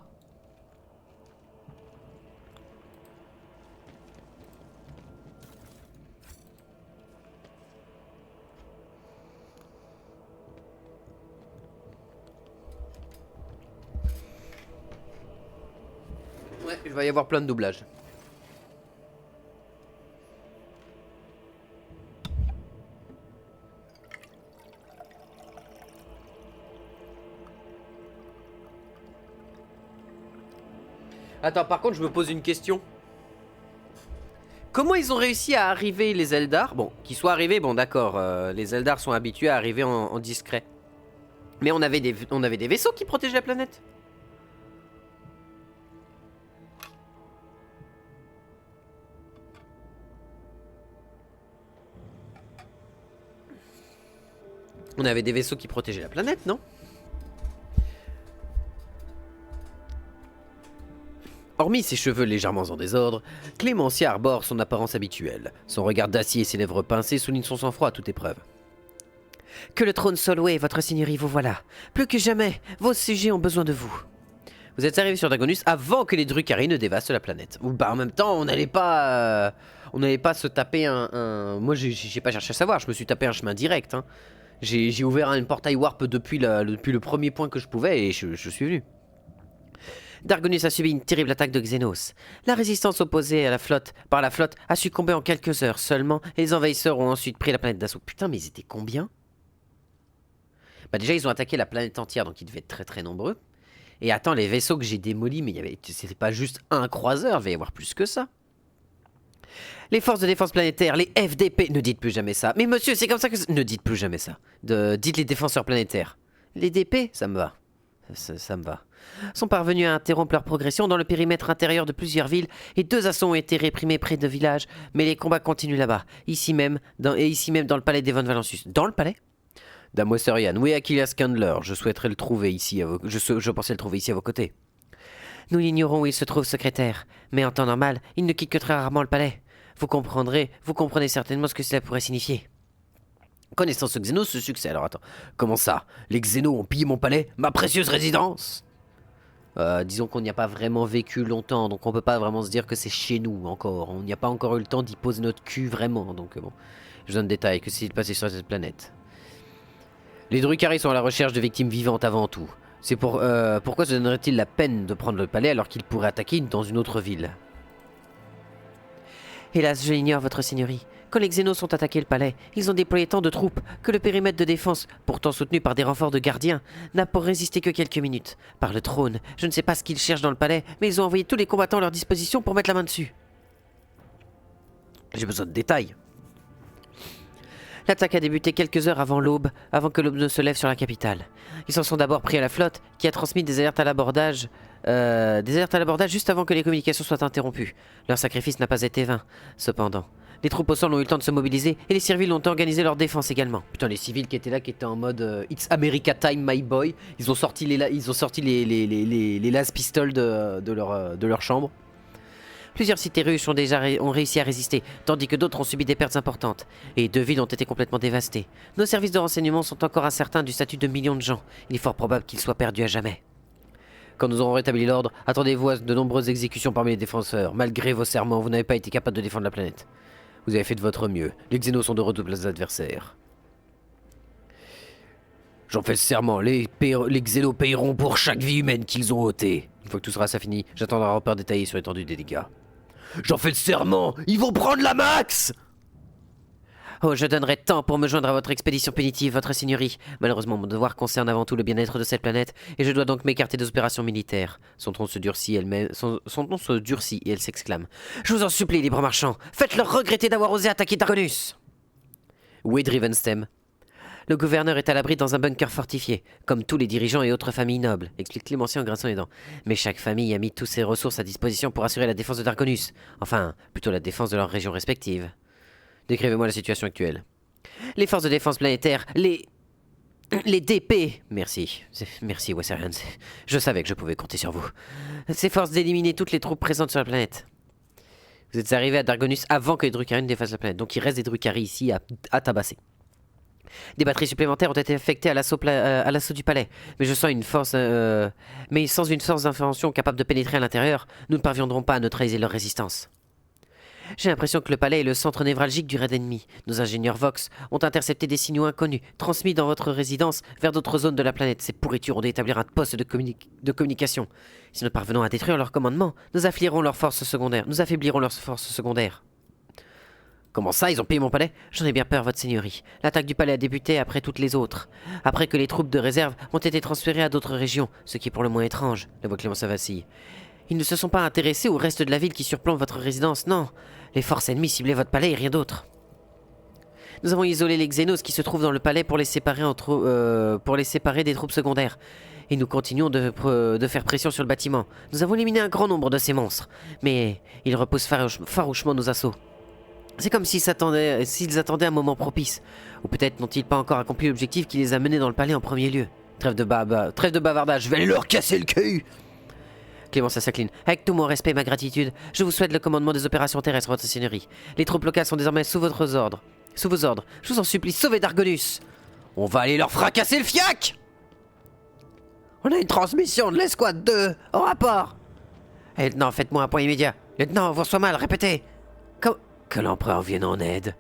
Il va y avoir plein de doublages. Attends, par contre, je me pose une question. Comment ils ont réussi à arriver, les Eldar? Bon, qu'ils soient arrivés, bon d'accord, les Eldar sont habitués à arriver en discret. Mais on avait des vaisseaux qui protégeaient la planète. On avait des vaisseaux qui protégeaient la planète, non? Hormis ses cheveux légèrement en désordre, Clémentia arbore son apparence habituelle. Son regard d'acier et ses lèvres pincées soulignent son sang-froid à toute épreuve. Que le trône soit loué, votre seigneurie, vous voilà. Plus que jamais, vos sujets ont besoin de vous. Vous êtes arrivé sur Dragonus avant que les Drukhari ne dévastent la planète. Ou bah en même temps, on n'allait pas se taper Moi, j'ai pas cherché à savoir, je me suis tapé un chemin direct. Hein. J'ai ouvert un portail warp depuis le premier point que je pouvais et je suis venu. Dargonus a subi une terrible attaque de Xenos. La résistance opposée par la flotte a succombé en quelques heures seulement et les envahisseurs ont ensuite pris la planète d'assaut. Putain, mais ils étaient combien? Bah déjà, ils ont attaqué la planète entière, donc ils devaient être très très nombreux. Et attends, les vaisseaux que j'ai démolis, mais c'était pas juste un croiseur, il va y avoir plus que ça. Les forces de défense planétaire, les FDP... Ne dites plus jamais ça. Mais monsieur, c'est comme ça que... Ne dites plus jamais ça. Dites les défenseurs planétaires. Les DP, ça me va. Ça me va. Sont parvenus à interrompre leur progression dans le périmètre intérieur de plusieurs villes et 2 assauts ont été réprimés près de villages, mais les combats continuent là-bas, ici même dans le palais d'Evon Valensus. Dans le palais? Dame Wesserian, oui, Achilles Candler, je souhaiterais le trouver ici, je pensais le trouver ici à vos côtés. Nous ignorons où il se trouve, secrétaire, mais en temps normal, il ne quitte que très rarement le palais. Vous comprenez certainement ce que cela pourrait signifier. Connaissant ce Xénos, ce succès, alors attends, comment ça? Les Xénos ont pillé mon palais, ma précieuse résidence? Disons qu'on n'y a pas vraiment vécu longtemps, donc on peut pas vraiment se dire que c'est chez nous encore. On n'y a pas encore eu le temps d'y poser notre cul vraiment, donc bon. Je donne détail, que s'est-il passé sur cette planète? Les Drukhari sont à la recherche de victimes vivantes avant tout. C'est pourquoi se donnerait-il la peine de prendre le palais alors qu'ils pourraient attaquer dans une autre ville? Hélas, je l'ignore, votre seigneurie. Quand les Xénos ont attaqué le palais, ils ont déployé tant de troupes que le périmètre de défense, pourtant soutenu par des renforts de gardiens, n'a pour résister que quelques minutes. Par le trône, je ne sais pas ce qu'ils cherchent dans le palais, mais ils ont envoyé tous les combattants à leur disposition pour mettre la main dessus. J'ai besoin de détails. L'attaque a débuté quelques heures avant l'aube, avant que l'aube ne se lève sur la capitale. Ils s'en sont d'abord pris à la flotte, qui a transmis des alertes à l'abordage juste avant que les communications soient interrompues. Leur sacrifice n'a pas été vain, cependant. Les troupes au sol ont eu le temps de se mobiliser et les civils ont organisé leur défense également. Putain, les civils qui étaient là, qui étaient en mode It's America Time, my boy. Ils ont sorti les las pistoles de leur chambre. Plusieurs cités russes ont réussi à résister, tandis que d'autres ont subi des pertes importantes. Et 2 villes ont été complètement dévastées. Nos services de renseignement sont encore incertains du statut de millions de gens. Il est fort probable qu'ils soient perdus à jamais. Quand nous aurons rétabli l'ordre, attendez-vous à de nombreuses exécutions parmi les défenseurs. Malgré vos serments, vous n'avez pas été capable de défendre la planète. Vous avez fait de votre mieux. Les Xénos sont de retour aux adversaires. J'en fais le serment, les Xénos payeront pour chaque vie humaine qu'ils ont ôtée. Une fois que tout sera fini, j'attendrai un rapport détaillé sur l'étendue des dégâts. J'en fais le serment, ils vont prendre la max! Oh, je donnerais tant pour me joindre à votre expédition punitive, votre seigneurie. Malheureusement, mon devoir concerne avant tout le bien-être de cette planète, et je dois donc m'écarter des opérations militaires. Son ton se durcit et elle s'exclame. Je vous en supplie, libre marchand, faites-leur regretter d'avoir osé attaquer Dargonus! Où est Drivenstem? Le gouverneur est à l'abri dans un bunker fortifié, comme tous les dirigeants et autres familles nobles, explique Clémentia en grinçant les dents. Mais chaque famille a mis toutes ses ressources à disposition pour assurer la défense de Dargonus. Enfin, plutôt la défense de leurs régions respectives. Décrivez-moi la situation actuelle. Les forces de défense planétaire, les DP... Merci, Wesserian. Je savais que je pouvais compter sur vous. S'efforcent d'éliminer toutes les troupes présentes sur la planète. Vous êtes arrivé à Dargonus avant que les Drukhari ne défassent la planète, donc il reste des Drukhari ici à tabasser. Des batteries supplémentaires ont été affectées à l'assaut du palais, mais sans une force d'intervention capable de pénétrer à l'intérieur, nous ne parviendrons pas à neutraliser leur résistance. J'ai l'impression que le palais est le centre névralgique du raid ennemi. Nos ingénieurs Vox ont intercepté des signaux inconnus, transmis dans votre résidence vers d'autres zones de la planète. Ces pourritures ont dû établir un poste de communication. Si nous parvenons à détruire leur commandement, nous affaiblirons leurs forces secondaires. Comment ça, ils ont pillé mon palais? J'en ai bien peur, votre seigneurie. L'attaque du palais a débuté après toutes les autres. Après que les troupes de réserve ont été transférées à d'autres régions, ce qui est pour le moins étrange. La voix Clémence vacille. Ils ne se sont pas intéressés au reste de la ville qui surplombe votre résidence, non. Les forces ennemies ciblaient votre palais et rien d'autre. Nous avons isolé les Xénos qui se trouvent dans le palais pour les séparer, des troupes secondaires. Et nous continuons de faire pression sur le bâtiment. Nous avons éliminé un grand nombre de ces monstres. Mais ils repoussent farouchement nos assauts. C'est comme s'ils attendaient un moment propice. Ou peut-être n'ont-ils pas encore accompli l'objectif qui les a menés dans le palais en premier lieu. Trêve de bavardage, je vais aller leur casser le cul. Clémence s'incline. Avec tout mon respect et ma gratitude, je vous souhaite le commandement des opérations terrestres, votre seigneurie. Les troupes locales sont désormais sous vos ordres. Je vous en supplie, sauvez Dargonus. On va aller leur fracasser le fiac. On a une transmission de l'escouade 2, au rapport. Lieutenant, faites-moi un point immédiat. Lieutenant, on vous reçoit mal, répétez. Que l'empereur vienne en aide.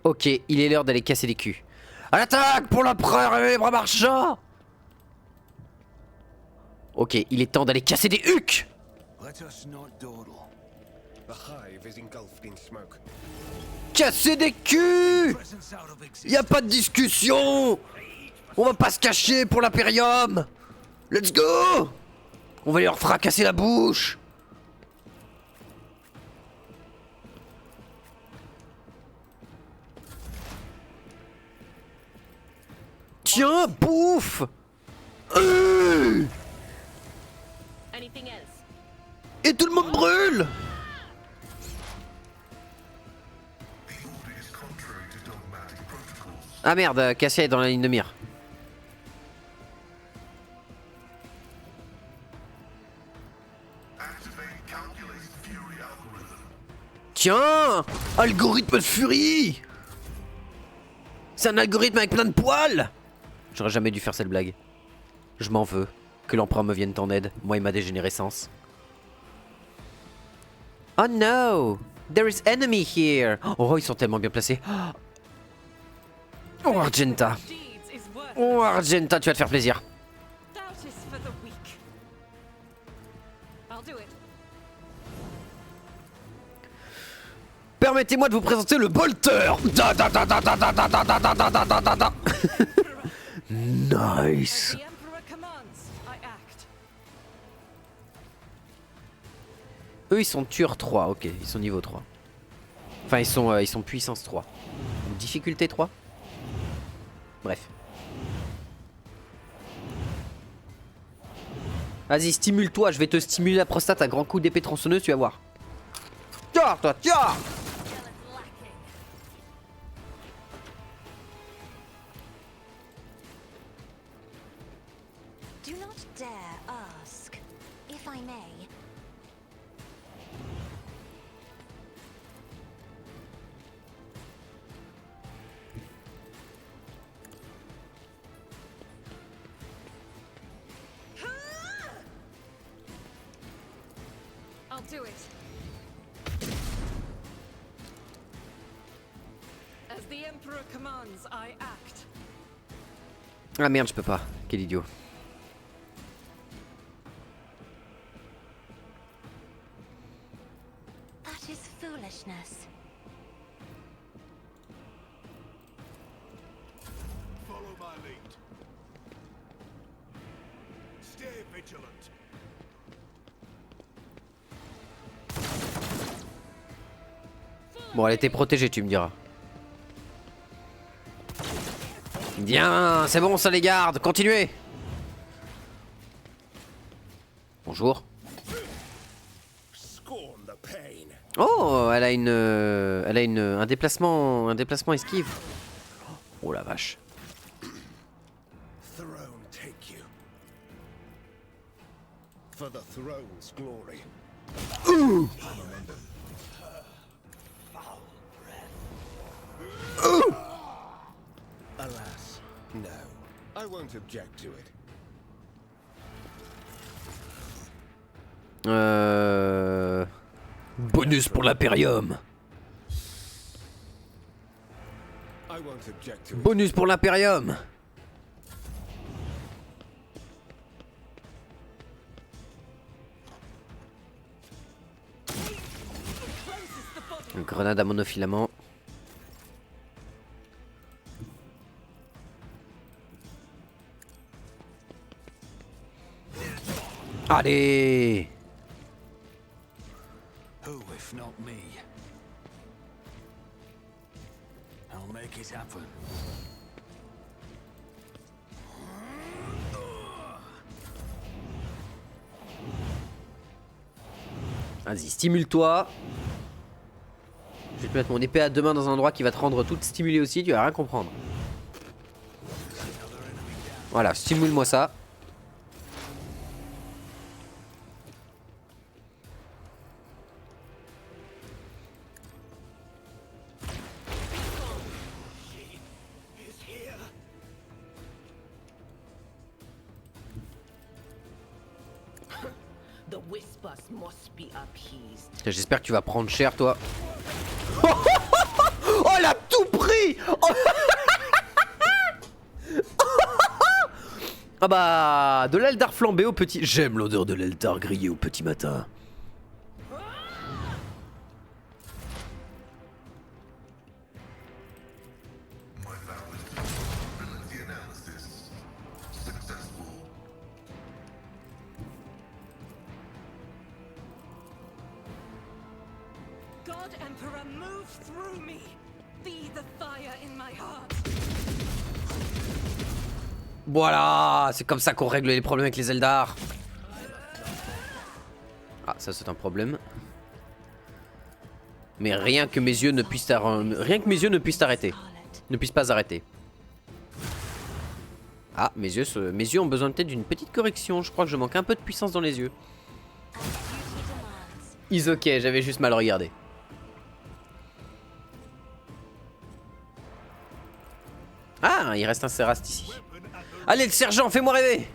Ok, il est l'heure d'aller casser les culs. À l'attaque pour l'empereur et les bras marchands. Ok, il est temps d'aller casser des hucs. Casser des culs. Y a pas de discussion. On va pas se cacher pour l'Imperium. Let's go. On va leur fracasser la bouche. Tiens, bouffe. Et tout le monde brûle. Ah merde, Cassia est dans la ligne de mire. Tiens, algorithme de furie. C'est un algorithme avec plein de poils. J'aurais jamais dû faire cette blague. Je m'en veux. Que l'empereur me vienne en aide, moi et ma dégénérescence. Oh no! There is enemy here! Oh, ils sont tellement bien placés. Oh, Argenta. Oh, Argenta, tu vas te faire plaisir. Permettez-moi de vous présenter le bolter. Nice. Eux ils sont tueurs 3, ok, ils sont niveau 3. Enfin ils sont puissance 3. Ou difficulté 3. Bref. Vas-y, stimule-toi, je vais te stimuler la prostate à grands coups d'épée tronçonneuse, tu vas voir. Tiens, toi, tiens. Do not dare ask, if I may. I'll do it. As the Emperor commands, I act. Ah merde, je peux pas. Quel idiot. That is foolishness. Follow my lead. Stay vigilant. Bon, elle était protégée, tu me diras. Bien, c'est bon, ça les garde. Continuez. Bonjour. Oh, elle a un déplacement esquive. Oh la vache. Throne take you. For the throne's glory. Alas, no. I won't object to it. Bonus pour l'Imperium. I won't object to it. Bonus pour l'Imperium. Grenade à monofilament. Allez! Who, if not me? I'll make it happen. Vas-y, stimule-toi. Je vais te mettre mon épée à deux mains dans un endroit qui va te rendre toute stimulée aussi, tu vas rien comprendre. Voilà, stimule-moi ça. The whispers must be appeased. J'espère que tu vas prendre cher, toi. Oh, elle a tout pris. Oh. Ah bah, de l'Eldar flambé au petit... J'aime l'odeur de l'Eldar grillé au petit matin. God Emperor, move through me. Be the fire in my heart. Voilà, c'est comme ça qu'on règle les problèmes avec les Eldar. Ah, ça c'est un problème. Mais rien que mes yeux ne puissent arrêter. Ne puissent pas arrêter. Ah, mes yeux ont besoin peut-être d'une petite correction. Je crois que je manque un peu de puissance dans les yeux. Is ok, j'avais juste mal regardé. Ah, il reste un Sérast ici. Allez, le sergent, fais-moi rêver.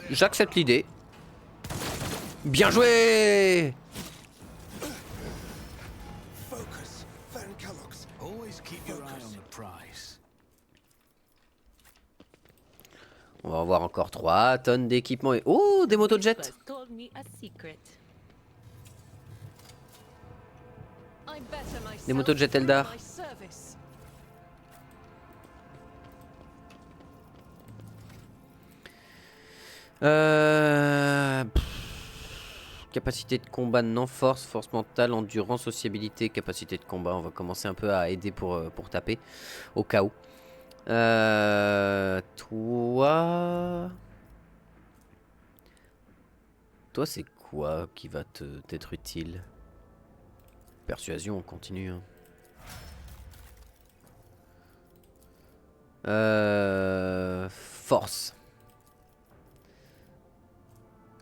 J'accepte l'idée. Bien joué. Focus, Van Kellogg's. Always keep your eye on the prize. On va avoir encore 3 tonnes d'équipement et... Oh, des motojets. Whispers told me a secret. I better myself Des motojets through Eldar. my service. Capacité de combat, non. Force mentale, endurance, sociabilité, capacité de combat. On va commencer un peu à aider pour taper, au cas où. Toi, c'est quoi qui va t'être utile? Persuasion, on continue. Hein. Force.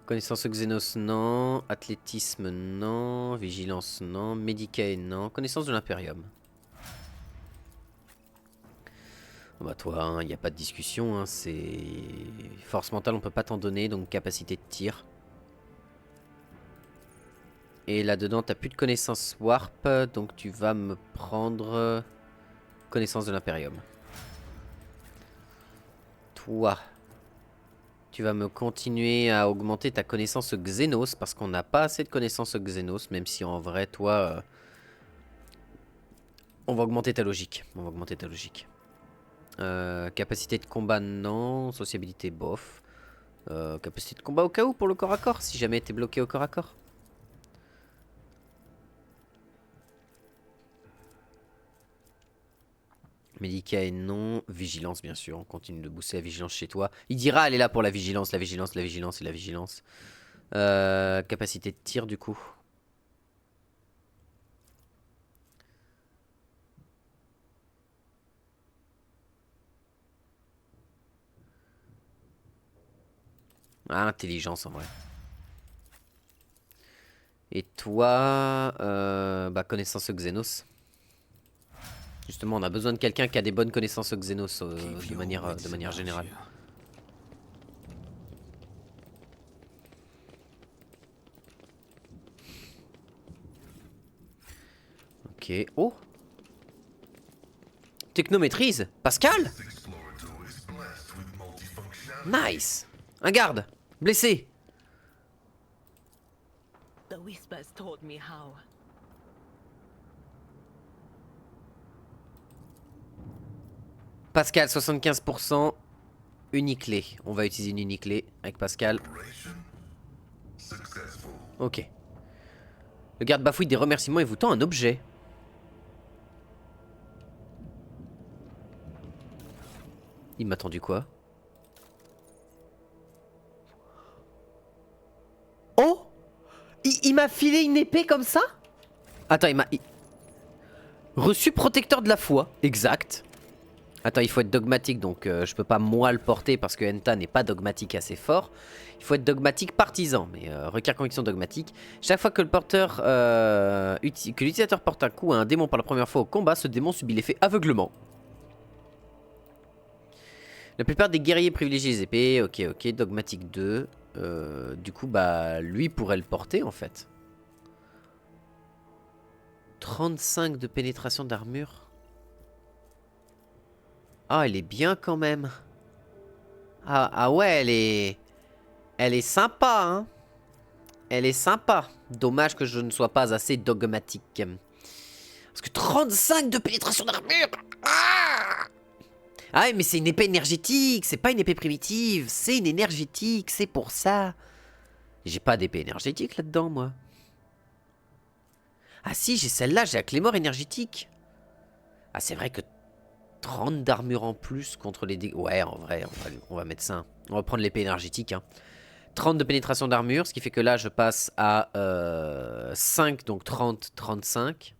Connaissance Xenos, non. Athlétisme, non. Vigilance, non. Medicae, non. Connaissance de l'Imperium. Bah toi, il n'y a pas de discussion. Hein, c'est force mentale, on peut pas t'en donner. Donc capacité de tir. Et là-dedans, t'as plus de connaissance Warp. Donc tu vas me prendre connaissance de l'Imperium. Toi... Tu vas me continuer à augmenter ta connaissance Xenos parce qu'on n'a pas assez de connaissances Xenos, même si en vrai, toi, on va augmenter ta logique. Capacité de combat, non. Sociabilité, bof. Capacité de combat au cas où pour le corps à corps, si jamais t'es bloqué au corps à corps. Medicae, non. Vigilance, bien sûr. On continue de booster la vigilance chez toi. Il dira, elle est là pour la vigilance et la vigilance. Capacité de tir, du coup. Ah, intelligence, en vrai. Et toi, bah, connaissance Xenos. Justement, on a besoin de quelqu'un qui a des bonnes connaissances au Xenos Keep de your manière wits about générale. you. Ok. Oh! Technomaîtrise? Pascal? Nice! Un garde! Blessé! The whispers taught me how. Pascal, 75%. Uniclé. On va utiliser une uniclé avec Pascal. Ok. Le garde bafouille des remerciements et vous tend un objet. Il m'a tendu quoi? Oh! Il m'a filé une épée comme ça? Attends, reçu protecteur de la foi. Exact. Attends, il faut être dogmatique, donc je peux pas moi le porter parce que Enta n'est pas dogmatique assez fort. Il faut être dogmatique partisan, mais requiert conviction dogmatique. Chaque fois que le porteur, que l'utilisateur porte un coup à un démon pour la première fois au combat, ce démon subit l'effet aveuglement. La plupart des guerriers privilégient les épées. Ok, ok, dogmatique 2. Du coup, bah, lui pourrait le porter en fait. 35 de pénétration d'armure. Ah, elle est bien quand même. Ah ouais, elle est sympa, hein. Elle est sympa. Dommage que je ne sois pas assez dogmatique. Parce que 35 de pénétration d'armure. Ah, mais c'est une épée énergétique. C'est pas une épée primitive. C'est une énergétique. C'est pour ça. J'ai pas d'épée énergétique là-dedans, moi. Ah si, j'ai celle-là. J'ai la Clémore énergétique. Ah, c'est vrai que 30 d'armure en plus contre les dégâts. Ouais, en vrai, on va mettre ça. On va prendre l'épée énergétique. Hein. 30 de pénétration d'armure, ce qui fait que là, je passe à 5, donc 30, 35.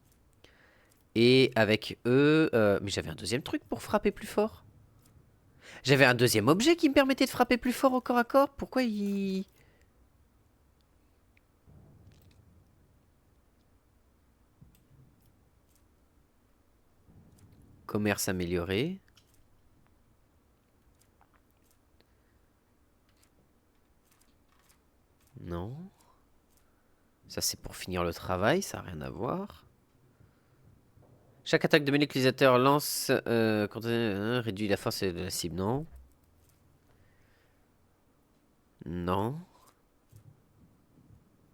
Et avec eux... mais j'avais un deuxième truc pour frapper plus fort. J'avais un deuxième objet qui me permettait de frapper plus fort au corps à corps. Pourquoi il... Commerce amélioré. Non. Ça, c'est pour finir le travail. Ça n'a rien à voir. Chaque attaque de mêlée que l'utilisateur lance réduit la force de la cible. Non. Non.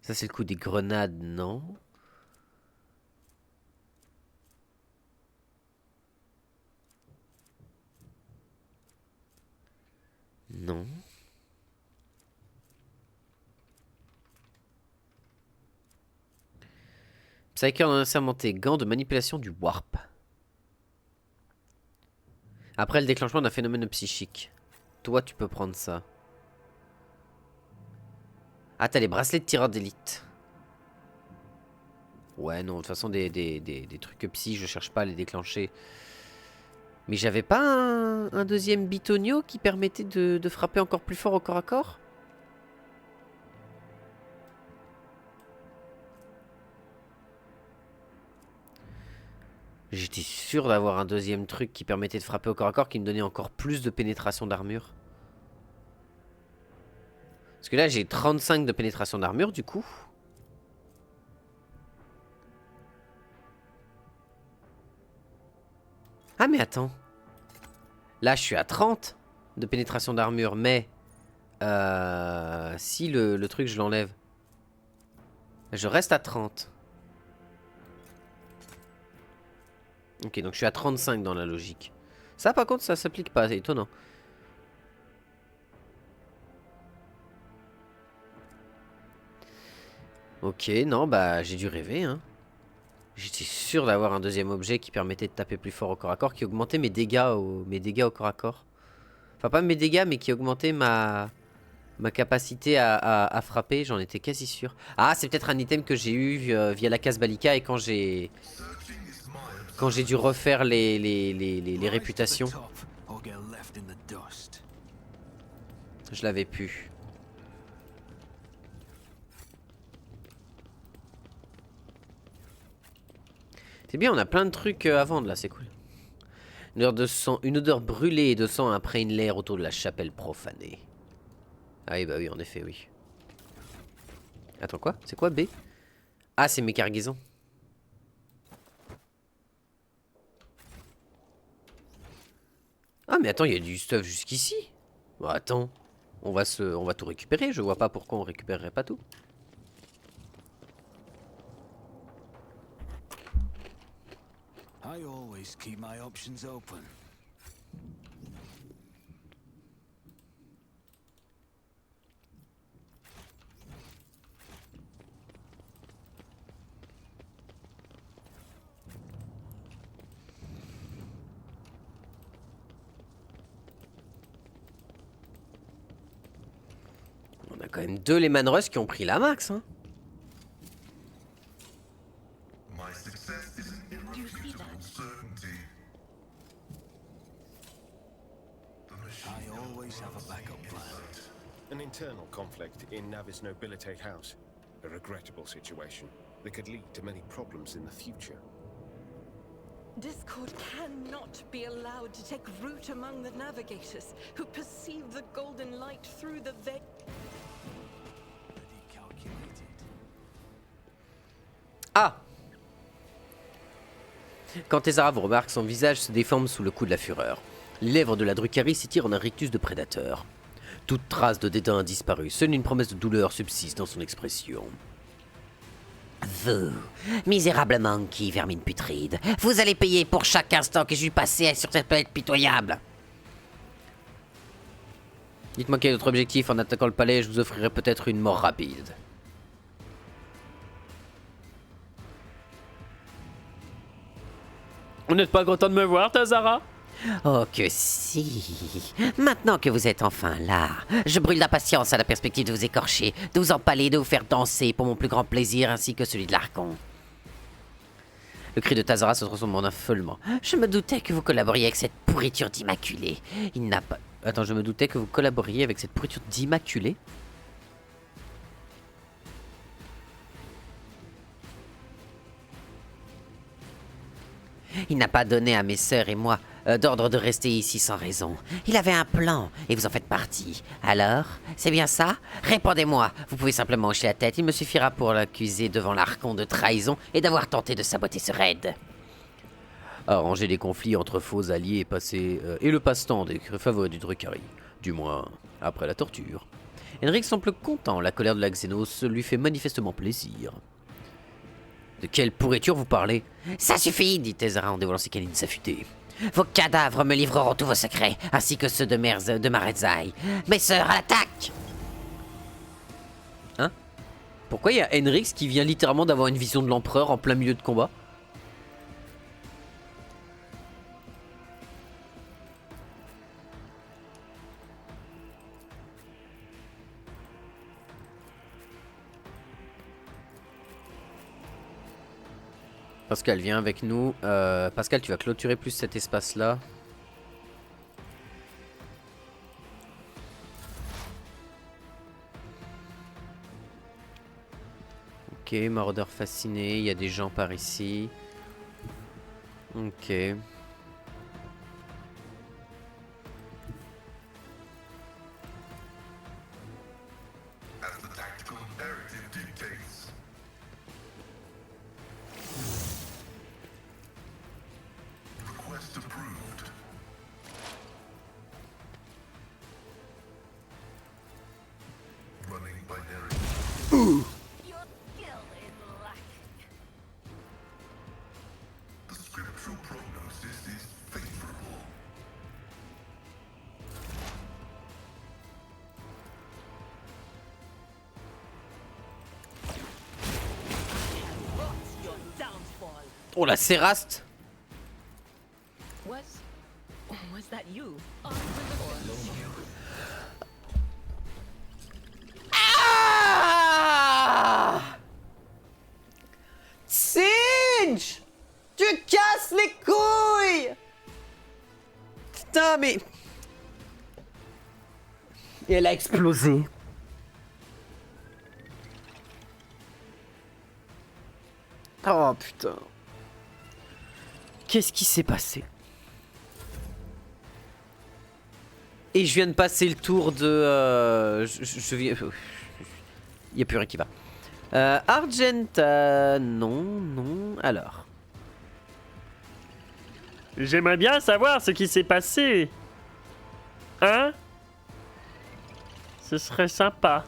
Ça, c'est le coup des grenades. Non. Non. Psyker en assermenté. Gant de manipulation du warp. Après le déclenchement d'un phénomène psychique. Toi, tu peux prendre ça. Ah, t'as les bracelets de tireur d'élite. Ouais, non, de toute façon, des trucs psy, je cherche pas à les déclencher. Mais j'avais pas un deuxième bitonio qui permettait de frapper encore plus fort au corps à corps? J'étais sûr d'avoir un deuxième truc qui permettait de frapper au corps à corps qui me donnait encore plus de pénétration d'armure. Parce que là, j'ai 35 de pénétration d'armure, du coup. Ah, mais attends. Là, je suis à 30 de pénétration d'armure, mais... si le truc, je l'enlève. Je reste à 30. Ok, donc je suis à 35 dans la logique. Ça, par contre, ça s'applique pas, c'est étonnant. Ok, non, bah j'ai dû rêver, hein. J'étais sûr d'avoir un deuxième objet qui permettait de taper plus fort au corps à corps, qui augmentait mes dégâts au corps à corps. Enfin, pas mes dégâts, mais qui augmentait ma capacité à frapper, j'en étais quasi sûr. Ah, c'est peut-être un item que j'ai eu via la case Balika et quand j'ai dû refaire les réputations. Je l'avais pu. C'est bien, on a plein de trucs à vendre là, c'est cool. Une odeur brûlée et de sang imprègne l'air autour de la chapelle profanée. Ah oui, bah oui, en effet, oui. Attends, quoi? C'est quoi B? Ah, c'est mes cargaisons. Ah, mais attends, il y a du stuff jusqu'ici. Bon, attends, on va tout récupérer. Je vois pas pourquoi on récupérerait pas tout. I always keep my options open. On a quand même 2 Lehman Russ qui ont pris la max, hein. My success is an irrefutable certainty. The machine I always have a backup plan. An internal conflict in Navis Nobilitate House. A regrettable situation that could lead to many problems in the future. Discord cannot be allowed to take root among the navigators who perceive the golden light through the veil. Already calculated. Ah! Quand Tezara vous remarque, son visage se déforme sous le coup de la fureur. Les lèvres de la Drukhari s'étirent en un rictus de prédateur. Toute trace de dédain a disparu, seule une promesse de douleur subsiste dans son expression. Vous, misérable monkey, vermine putride, vous allez payer pour chaque instant que j'ai passé sur cette planète pitoyable. Dites-moi quel est votre objectif en attaquant le palais, je vous offrirai peut-être une mort rapide. Vous n'êtes pas content de me voir, Tazara? Oh que si. Maintenant que vous êtes enfin là, je brûle d'impatience à la perspective de vous écorcher, de vous empaler, de vous faire danser pour mon plus grand plaisir ainsi que celui de l'Archon. Le cri de Tazara se transforme en affolement. Je me doutais que vous collaboriez avec cette pourriture d'immaculé. Il n'a pas... Attends, je me doutais que vous collaboriez avec cette pourriture d'immaculé. Il n'a pas donné à mes sœurs et moi d'ordre de rester ici sans raison. Il avait un plan, et vous en faites partie. Alors, c'est bien ça? Répondez-moi. Vous pouvez simplement hocher la tête. Il me suffira pour l'accuser devant l'Archon de trahison et d'avoir tenté de saboter ce raid. Arranger les conflits entre faux alliés et passer et le passe-temps des favoris du Drukhari. Du moins, après la torture. Henrik semble content. La colère de la Xenos lui fait manifestement plaisir. De quelle pourriture vous parlez? Ça suffit, dit Tezara en dévoilant ses canines affûtées. Vos cadavres me livreront tous vos secrets, ainsi que ceux de Marezai. Mes sœurs, à l'attaque! Hein? Pourquoi il y a Henrik qui vient littéralement d'avoir une vision de l'empereur en plein milieu de combat? Pascal, viens avec nous. Pascal, tu vas clôturer plus cet espace-là. Ok, maraudeur fasciné. Il y a des gens par ici. Ok. as the tactical imperative dictates. Request approved. Running binary. Your skill is lacking. The scriptural prognosis is favorable. What's your downfall? Oh la Séraste! Was that you? Ah! Singe! Tu casses les couilles! Putain, mais... Et elle a explosé. Oh putain. Qu'est-ce qui s'est passé? Et je viens de passer le tour de... je viens... Il n'y a plus rien qui va. Argenta... non. Alors. J'aimerais bien savoir ce qui s'est passé. Hein? Ce serait sympa.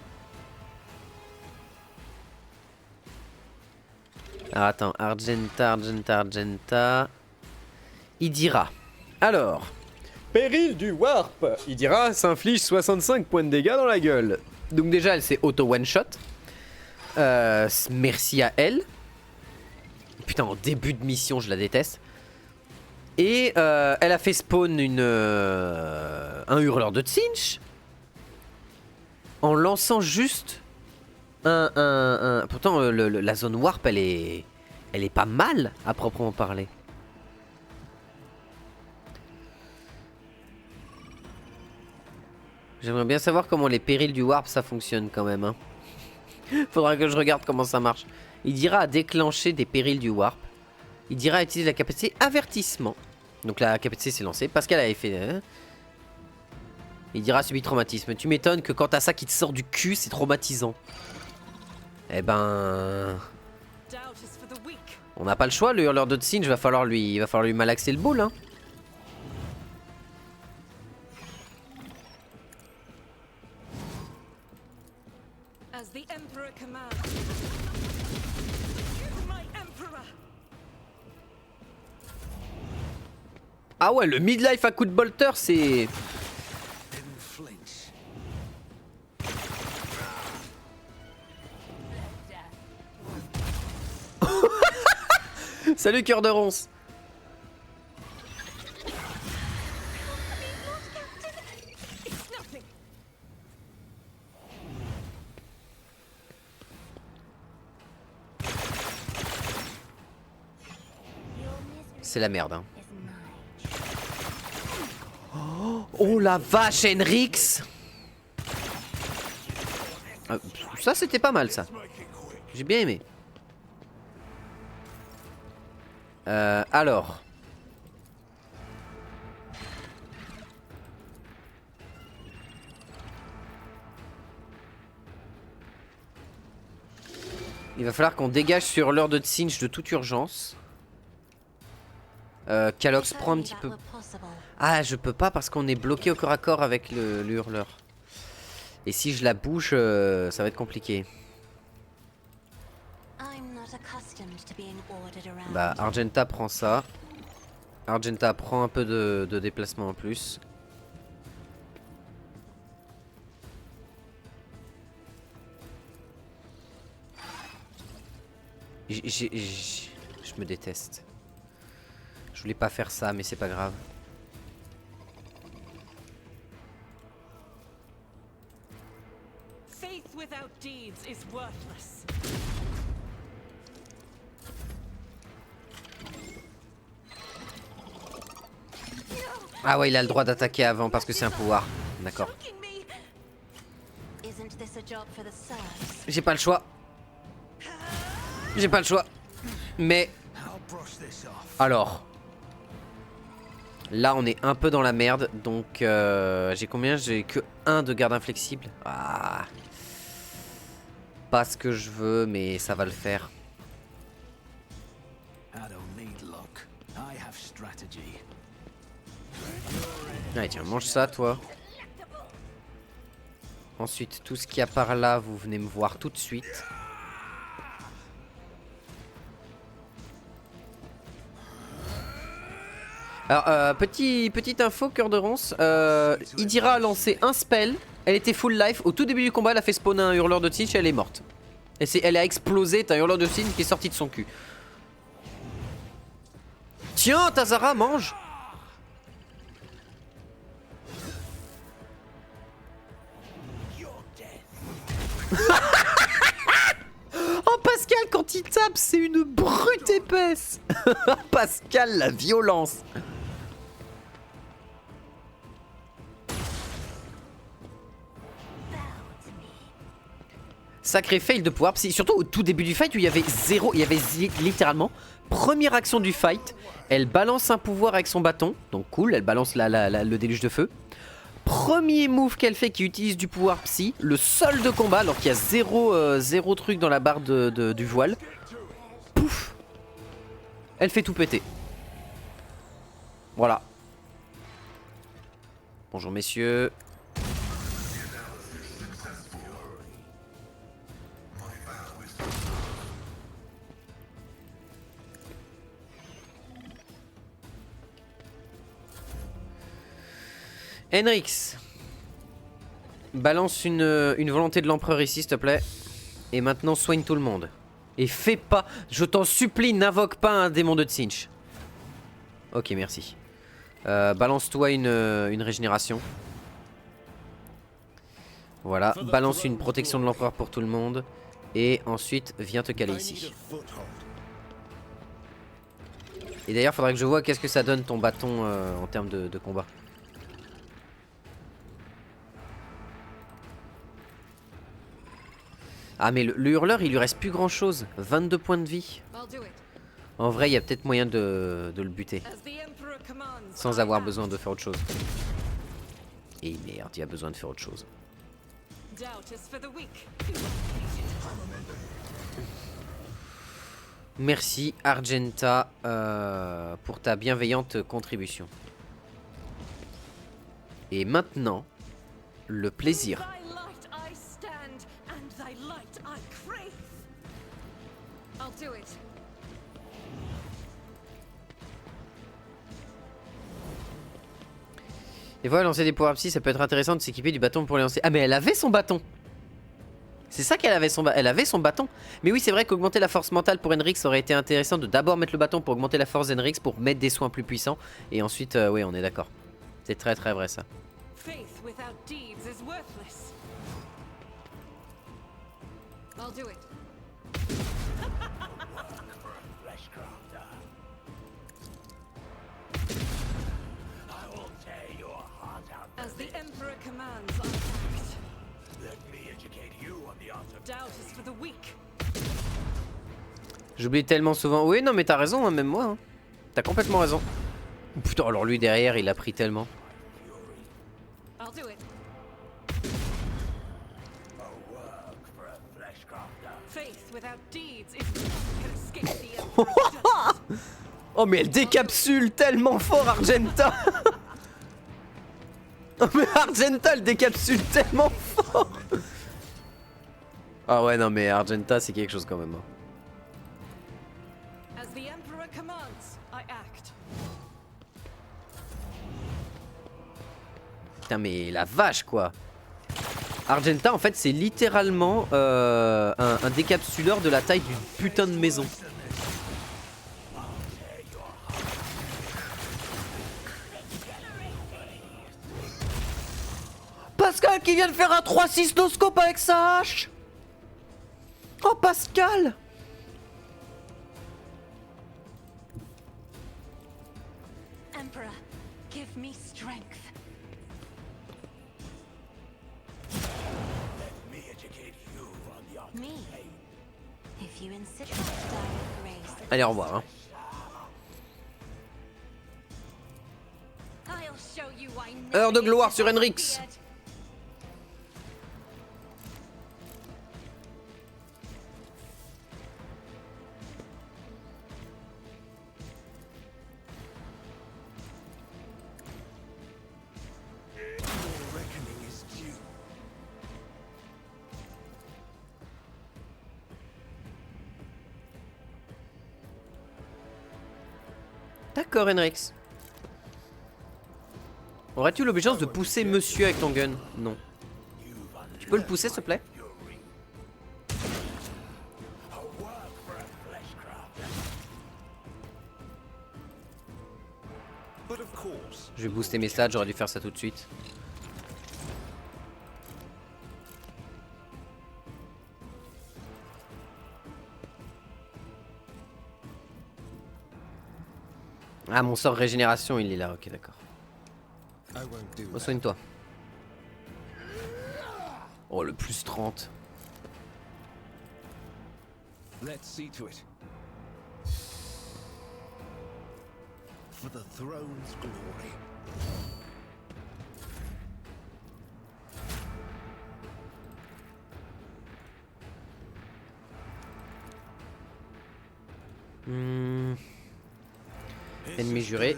Alors attends, Argenta. Idira. Alors. Péril du Warp. Idira s'inflige 65 points de dégâts dans la gueule. Donc déjà, elle s'est auto one-shot. Merci à elle. Putain, en début de mission, je la déteste. Et elle a fait spawn un hurleur de Tzeentch. En lançant juste Pourtant, la zone Warp, elle est pas mal, à proprement parler. J'aimerais bien savoir comment les périls du Warp, ça fonctionne quand même. Hein. Faudra que je regarde comment ça marche. Il dira à déclencher des périls du Warp. Il dira à utiliser la capacité avertissement. Donc la capacité s'est lancée. Pascal avait fait... Il dira subit traumatisme. Tu m'étonnes que quand t'as ça qui te sort du cul, c'est traumatisant. Eh ben... On n'a pas le choix, le hurleur de Tzeentch, il va falloir lui malaxer le boule. Hein. Ah ouais, le midlife à coup de bolter, c'est... Salut cœur de ronce. C'est la merde. Hein. Oh la vache, Henrix. Ça c'était pas mal ça. J'ai bien aimé. Alors. Il va falloir qu'on dégage sur l'heure de Tzeentch de toute urgence. Calox prend un petit peu. Ah, je peux pas parce qu'on est bloqué au corps à corps avec le hurleur. Et si je la bouge, ça va être compliqué. Bah, Argenta prend ça. Argenta prend un peu de déplacement en plus. Je me déteste. Je voulais pas faire ça, mais c'est pas grave. Faith without deeds is worthless. Ah ouais, il a le droit d'attaquer avant parce que c'est un pouvoir. D'accord. J'ai pas le choix. J'ai pas le choix. Mais... Alors. Là, on est un peu dans la merde. Donc, j'ai combien? J'ai que 1 de garde inflexible. Ah. Pas ce que je veux, mais ça va le faire. Allez, tiens, mange ça, toi. Ensuite, tout ce qu'il y a par là, vous venez me voir tout de suite. Alors, petite info, cœur de ronce. Idira a lancé un spell. Elle était full life. Au tout début du combat, elle a fait spawner un hurleur de Tzeentch et elle est morte. Et elle a explosé. T'as un hurleur de Tzeentch qui est sorti de son cul. Tiens, Tazara, mange. Oh Pascal, quand il tape, c'est une brute épaisse. Pascal, la violence. Sacré fail de pouvoir, surtout au tout début du fight où il y avait zéro, il y avait littéralement première action du fight, elle balance un pouvoir avec son bâton, donc cool, elle balance le déluge de feu. Premier move qu'elle fait qui utilise du pouvoir psy, le seul de combat, alors qu'il y a zéro truc dans la barre du voile. Pouf! Elle fait tout péter. Voilà. Bonjour messieurs. Henrix, balance une volonté de l'empereur ici s'il te plaît. Et maintenant soigne tout le monde. Et fais pas, je t'en supplie, n'invoque pas un démon de Tsinch. Ok, merci. Balance-toi une régénération. Voilà, balance une protection de l'empereur pour tout le monde. Et ensuite, viens te caler ici. Et d'ailleurs, faudrait que je vois qu'est-ce que ça donne ton bâton en termes de combat. Ah mais le hurleur il lui reste plus grand chose. 22 points de vie. En vrai il y a peut-être moyen de le buter. Sans avoir besoin de faire autre chose. Et merde il y a besoin de faire autre chose. Merci Argenta pour ta bienveillante contribution. Et maintenant le plaisir. Et voilà, lancer des pouvoirs psy, ça peut être intéressant de s'équiper du bâton pour les lancer. Ah mais elle avait son bâton. C'est ça qu'elle avait elle avait son bâton. Mais oui c'est vrai qu'augmenter la force mentale pour Henrix aurait été intéressant de d'abord mettre le bâton pour augmenter la force d'Henrix pour mettre des soins plus puissants. Et ensuite, oui on est d'accord. C'est très très vrai ça. As the Emperor commands, I act. Let me educate you on the art of doubt is for the weak. J'oublie tellement souvent. Oui non mais t'as raison hein, même moi. Hein. T'as complètement raison. Putain alors lui derrière il a pris tellement. I'll do it. Faith without deeds is can escape the Emperor's justice. Oh mais elle décapsule tellement fort Argenta. Oh mais Argenta elle décapsule tellement fort. Ah ouais non mais Argenta c'est quelque chose quand même. As the Emperor commands, I act. Putain mais la vache quoi. Argenta en fait c'est littéralement un décapsuleur de la taille d'une putain de maison. Pascal qui vient de faire un 3-6 noscope avec sa hache. Oh Pascal. Emperor, give me strength. Me? If you insist on direct race. Allez au revoir hein. I'll show you I never Heure de gloire used sur to Henrix. beard. D'accord Henrix. Aurais-tu l'obligation de pousser monsieur avec ton gun? Non. Tu peux le pousser s'il te plaît? Je vais booster mes stats, j'aurais dû faire ça tout de suite. Ah mon sort régénération il est là, ok d'accord. Soigne-toi. Oh le plus 30. Let's see to it. For the throne's glory. Ennemi juré.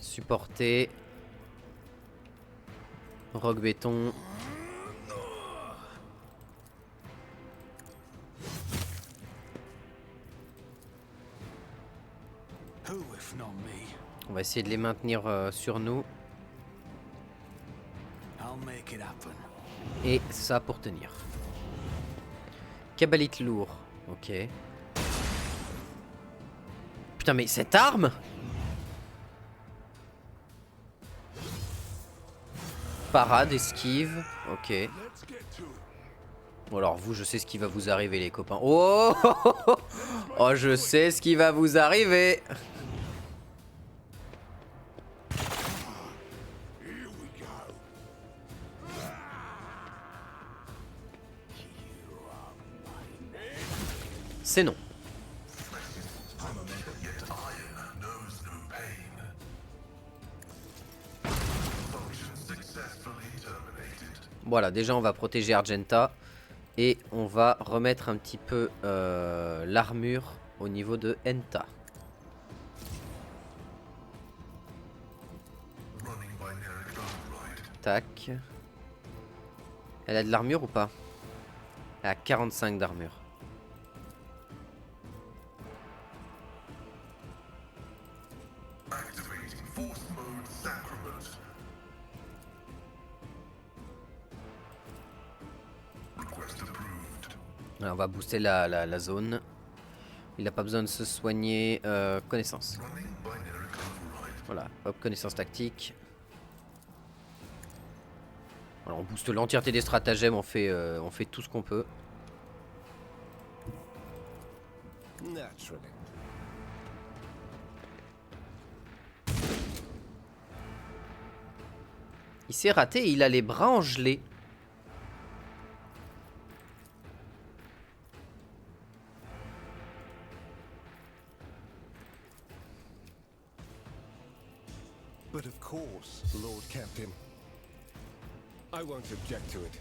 Supporter. Rock béton. On va essayer de les maintenir sur nous. Et ça pour tenir. Cabalite lourd. Ok. Putain mais cette arme! Parade, esquive. Ok. Bon alors vous, je sais ce qui va vous arriver les copains. Oh, oh, je sais ce qui va vous arriver. C'est non. Voilà, déjà on va protéger Argenta. Et on va remettre un petit peu l'armure au niveau de Enta. Tac. Elle a de l'armure ou pas? Elle a 45 d'armure. Alors, on va booster la zone. Il n'a pas besoin de se soigner. Connaissance. Voilà, hop, connaissance tactique. Alors, on booste l'entièreté des stratagèmes, on fait tout ce qu'on peut. Il s'est raté, il a les bras en gelée. But of course, Lord Captain. I won't object to it.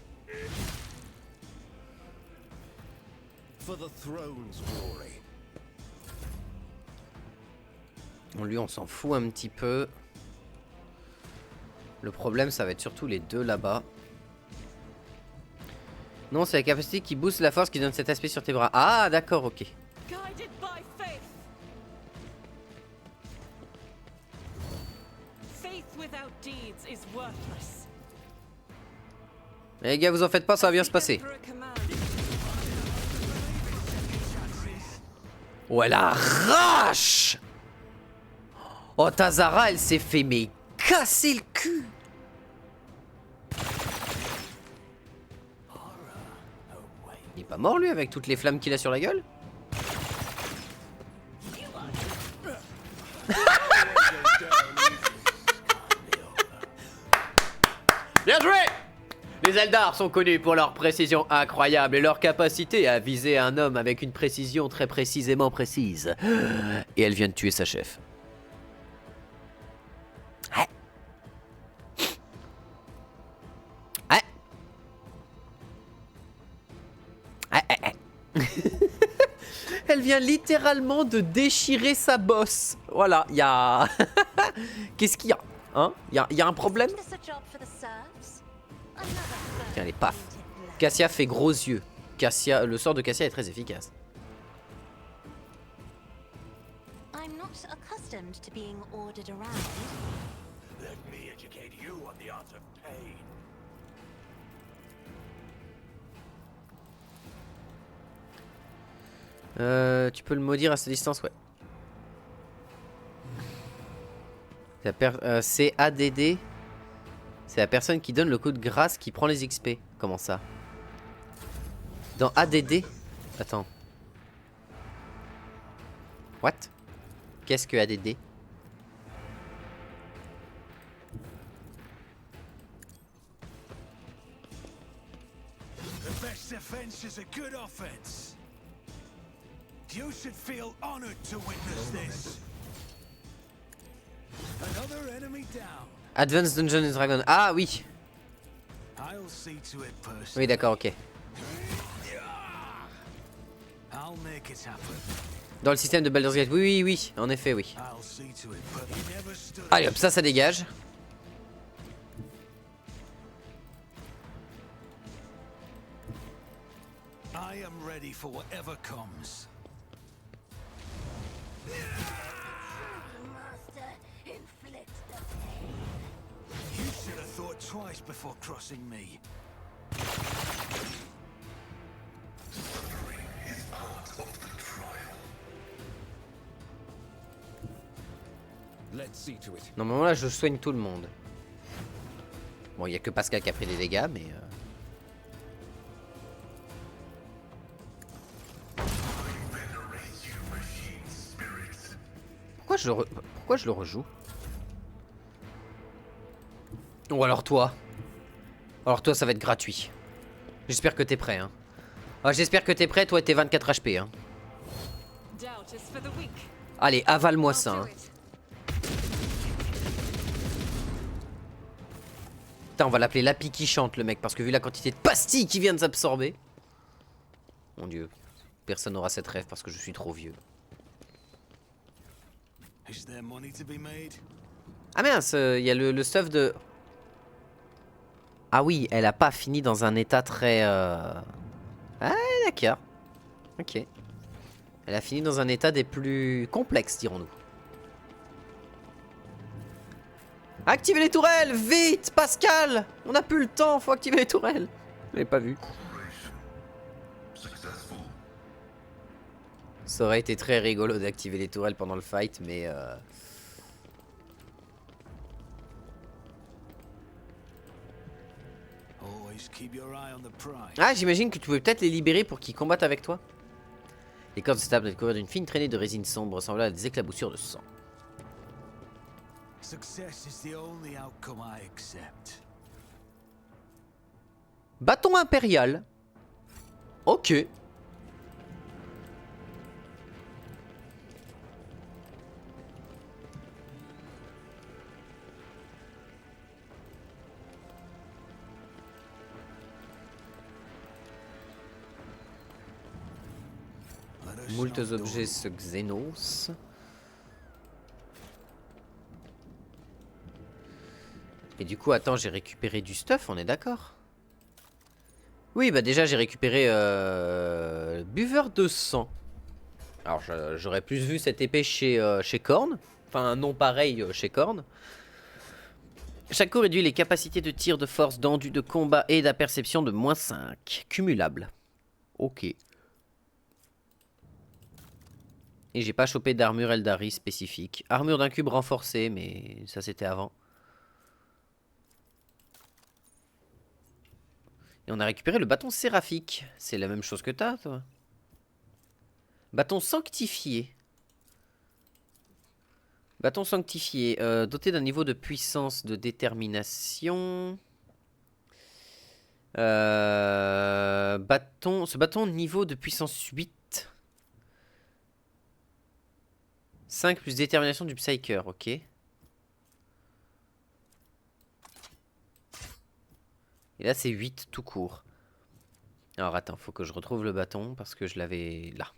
For the throne's glory. Lui, on s'en fout un petit peu. Le problème, ça va être surtout les deux là-bas. Non, c'est la capacité qui booste la force qui donne cet aspect sur tes bras. Ah, d'accord, ok. Guided by faith. Faith without deeds is worthless. Les gars, vous en faites pas, ça va bien se passer. Oh, elle arrache! Oh, Tazara, elle s'est fait mais casser le cul! Il est pas mort lui avec toutes les flammes qu'il a sur la gueule? Bien joué! Les Eldar sont connus pour leur précision incroyable et leur capacité à viser un homme avec une précision très précisément précise. Et elle vient de tuer sa chef. Elle vient littéralement de déchirer sa bosse. Voilà, il y a... Qu'est-ce qu'il y a? Hein? Il y a un problème? Tiens, les paf. Cassia fait gros yeux. Cassia, le sort de Cassia est très efficace. I'm not accustomed to being ordered around. Let me educate you on the art of pain. Tu peux le maudire à sa distance, ouais. C'est ADD. C'est la personne qui donne le coup de grâce qui prend les XP. Comment ça? Dans ADD? Attends. What? Qu'est-ce que ADD? The best defense is a good offense. You should feel honored to witness this. Another enemy down. Advanced Dungeons and Dragons. Ah oui. I'll see to it personally. Oui, d'accord, ok. I'll make it happen. Dans le système de Baldur's Gate, oui, oui, oui, en effet, oui. I'll see to it, but he never stood. Allez hop, ça dégage. I am ready for whatever comes. Master, inflict the pain. You should have thought twice before crossing me. Suffering is part of the trial. Let's see to it. Normalement là je soigne tout le monde. Bon il y a que Pascal qui a pris des dégâts mais... Pourquoi je le rejoue? Ou alors toi. Alors toi ça va être gratuit. J'espère que t'es prêt hein. Ah, j'espère que t'es prêt, toi t'es 24 HP hein. Doubt is for the weak. Allez avale-moi I'll ça do hein. it. Putain on va l'appeler Lapi qui chante le mec parce que vu la quantité de pastilles qui vient de s'absorber. Mon dieu. Personne n'aura cette rêve parce que je suis trop vieux. Is there money to be made? Ah mince, il y a le stuff de... Ah oui, elle a pas fini dans un état très... Ah d'accord. Ok. Elle a fini dans un état des plus complexes, dirons-nous. Activez les tourelles, vite, Pascal. On n'a plus le temps, faut activer les tourelles. Je l'ai pas vu. Successful. Ça aurait été très rigolo d'activer les tourelles pendant le fight, mais... Always keep your eye on the prize. Ah, j'imagine que tu pouvais peut-être les libérer pour qu'ils combattent avec toi. Les cordes de cette table doivent couvrir d'une fine traînée de résine sombre ressemblant à des éclaboussures de sang. Success is the only outcome I accept. Bâton impérial. Ok. Moultes objets ce Xenos. Et du coup, attends, j'ai récupéré du stuff, on est d'accord? Oui, bah déjà, j'ai récupéré buveur de sang. Alors, j'aurais plus vu cette épée chez Korn. Enfin, un nom pareil chez Korn. Chaque coup réduit les capacités de tir, de force, d'enduit, de combat et d'aperception de -5. Cumulable. Ok. Et j'ai pas chopé d'armure Eldari spécifique. Armure d'un cube renforcée, mais ça c'était avant. Et on a récupéré le bâton séraphique. C'est la même chose que t'as, toi. Bâton sanctifié. Bâton sanctifié. Doté d'un niveau de puissance de détermination. Ce bâton niveau de puissance 8. 5 plus détermination du Psyker, ok. Et là c'est 8 tout court. Alors attends, faut que je retrouve le bâton parce que je l'avais là.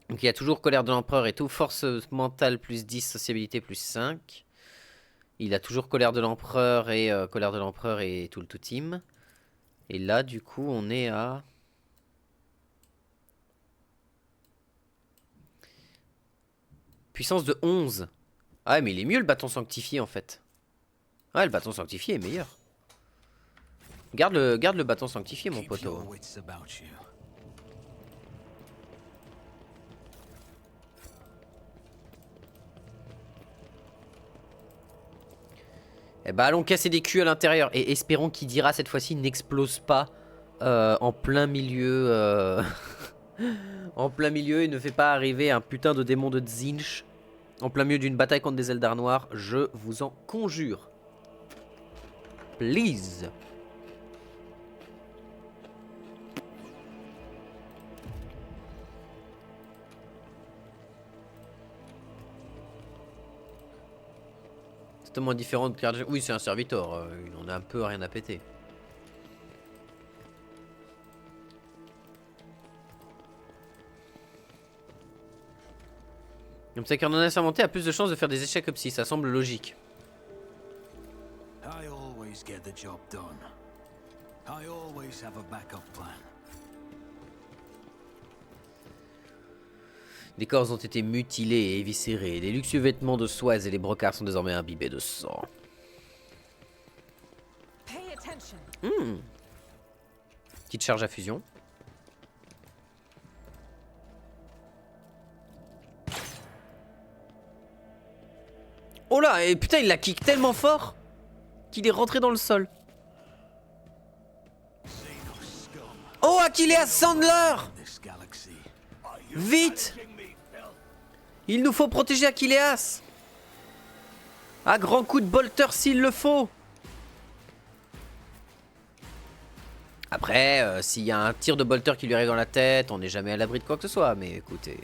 Donc il y a toujours colère de l'empereur et tout. Force mentale plus 10, sociabilité plus 5. Il a toujours colère de l'empereur et tout le tout team. Et là du coup on est à... Puissance de 11. Ah mais il est mieux le bâton sanctifié en fait. Ouais le bâton sanctifié est meilleur. Garde le bâton sanctifié mon poteau. Eh bah allons casser des culs à l'intérieur. Et espérons qu'il dira cette fois-ci n'explose pas en plein milieu. En plein milieu et ne fait pas arriver un putain de démon de Tzeentch. En plein milieu d'une bataille contre des Eldar noirs, je vous en conjure. Please. Totalement différent de Cardinal. Oui, c'est un serviteur. Il en a un peu rien à péter. Comme ça, Cardinal assermenté a plus de chances de faire des échecs que Psy. Ça semble logique. I always get the job done. I always have a backup plan. Des corps ont été mutilés et éviscérés. Les luxueux vêtements de soie et les brocarts sont désormais imbibés de sang. Pay attention. Petite charge à fusion. Oh là, et putain, il la kick tellement fort qu'il est rentré dans le sol. Oh, Achilleas Sandler! Vite! Il nous faut protéger Achilleas! À grands coups de bolter s'il le faut! Après, s'il y a un tir de bolter qui lui arrive dans la tête, on n'est jamais à l'abri de quoi que ce soit, mais écoutez...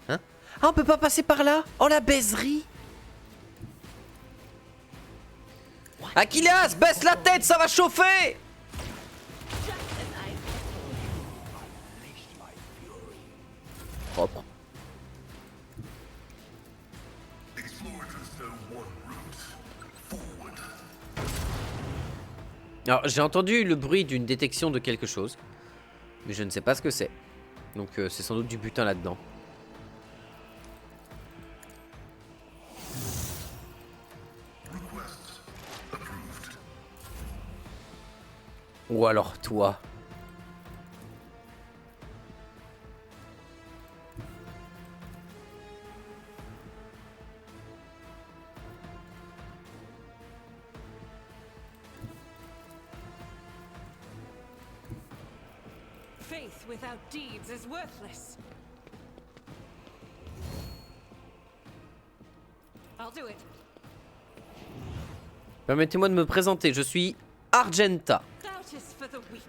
Hein? Ah, on peut pas passer par là? Oh, la baiserie! Achilleas, baisse la tête, ça va chauffer! Propre. Alors, j'ai entendu le bruit d'une détection de quelque chose, mais je ne sais pas ce que c'est. Donc, c'est sans doute du butin là-dedans. Ou alors toi. Faith without deeds is worthless. I'll do it. Permettez-moi de me présenter, je suis Argenta. Doubt is for the weak.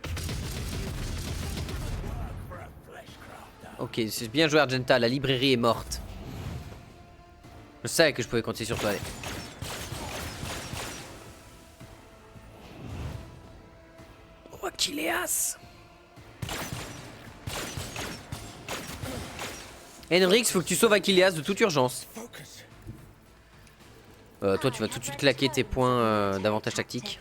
Ok, c'est bien joué Argenta, la librairie est morte. Je savais que je pouvais compter sur toi, allez. Oh, Achilleas! Henrix, faut que tu sauves Achilleas de toute urgence. Toi, tu vas tout de suite claquer tes points d'avantage tactique.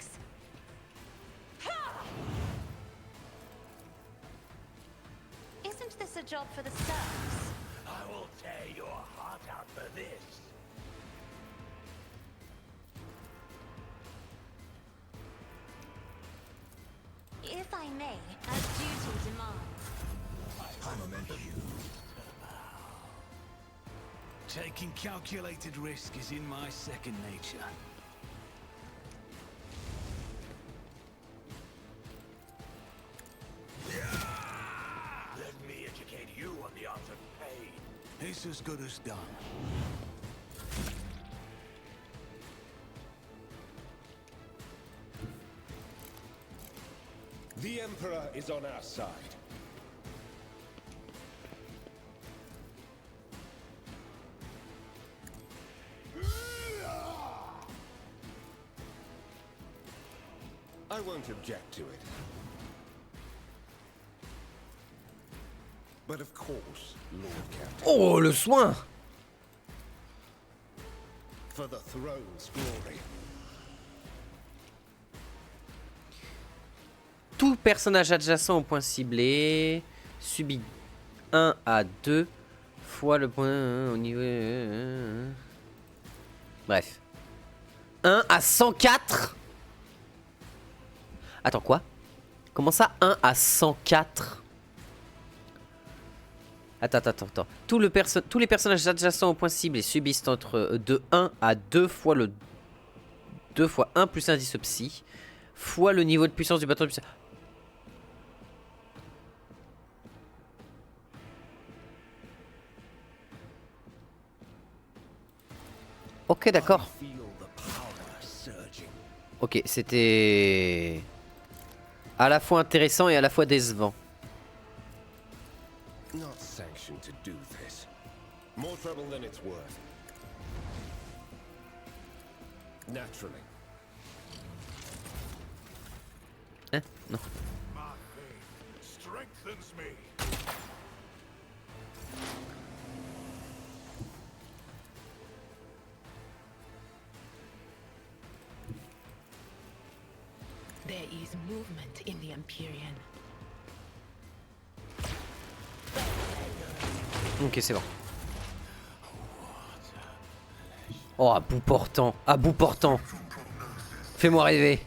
Isn't this a job for the serfs? I will tear your heart out for this. If I may, as duty demands. Taking calculated risk is in my second nature. Let me educate you on the art of pain. It's as good as done. The Emperor is on our side. I won't object to it. But of course, Lord Captain, Oh, le soin! for the throne's glory. Tout personnage adjacent au point ciblé subit 1 à 2 fois le point au niveau... Bref. 1 à 104. Attends, quoi? Comment ça, 1 à 104? Attends. Tous les personnages adjacents au point ciblé subissent entre de 1 à 2 fois le... 2 fois 1 plus indice psy fois le niveau de puissance du bâton de puissance. Ok, d'accord. Ok, c'était à la fois intéressant et à la fois décevant. Not sanctioned to do this. More trouble than it's worth. Naturally. Hein? Non. My faith strengthens me. There is movement in the Empyrean. Ok, c'est bon. Oh, à bout portant. À bout portant. Fais-moi rêver.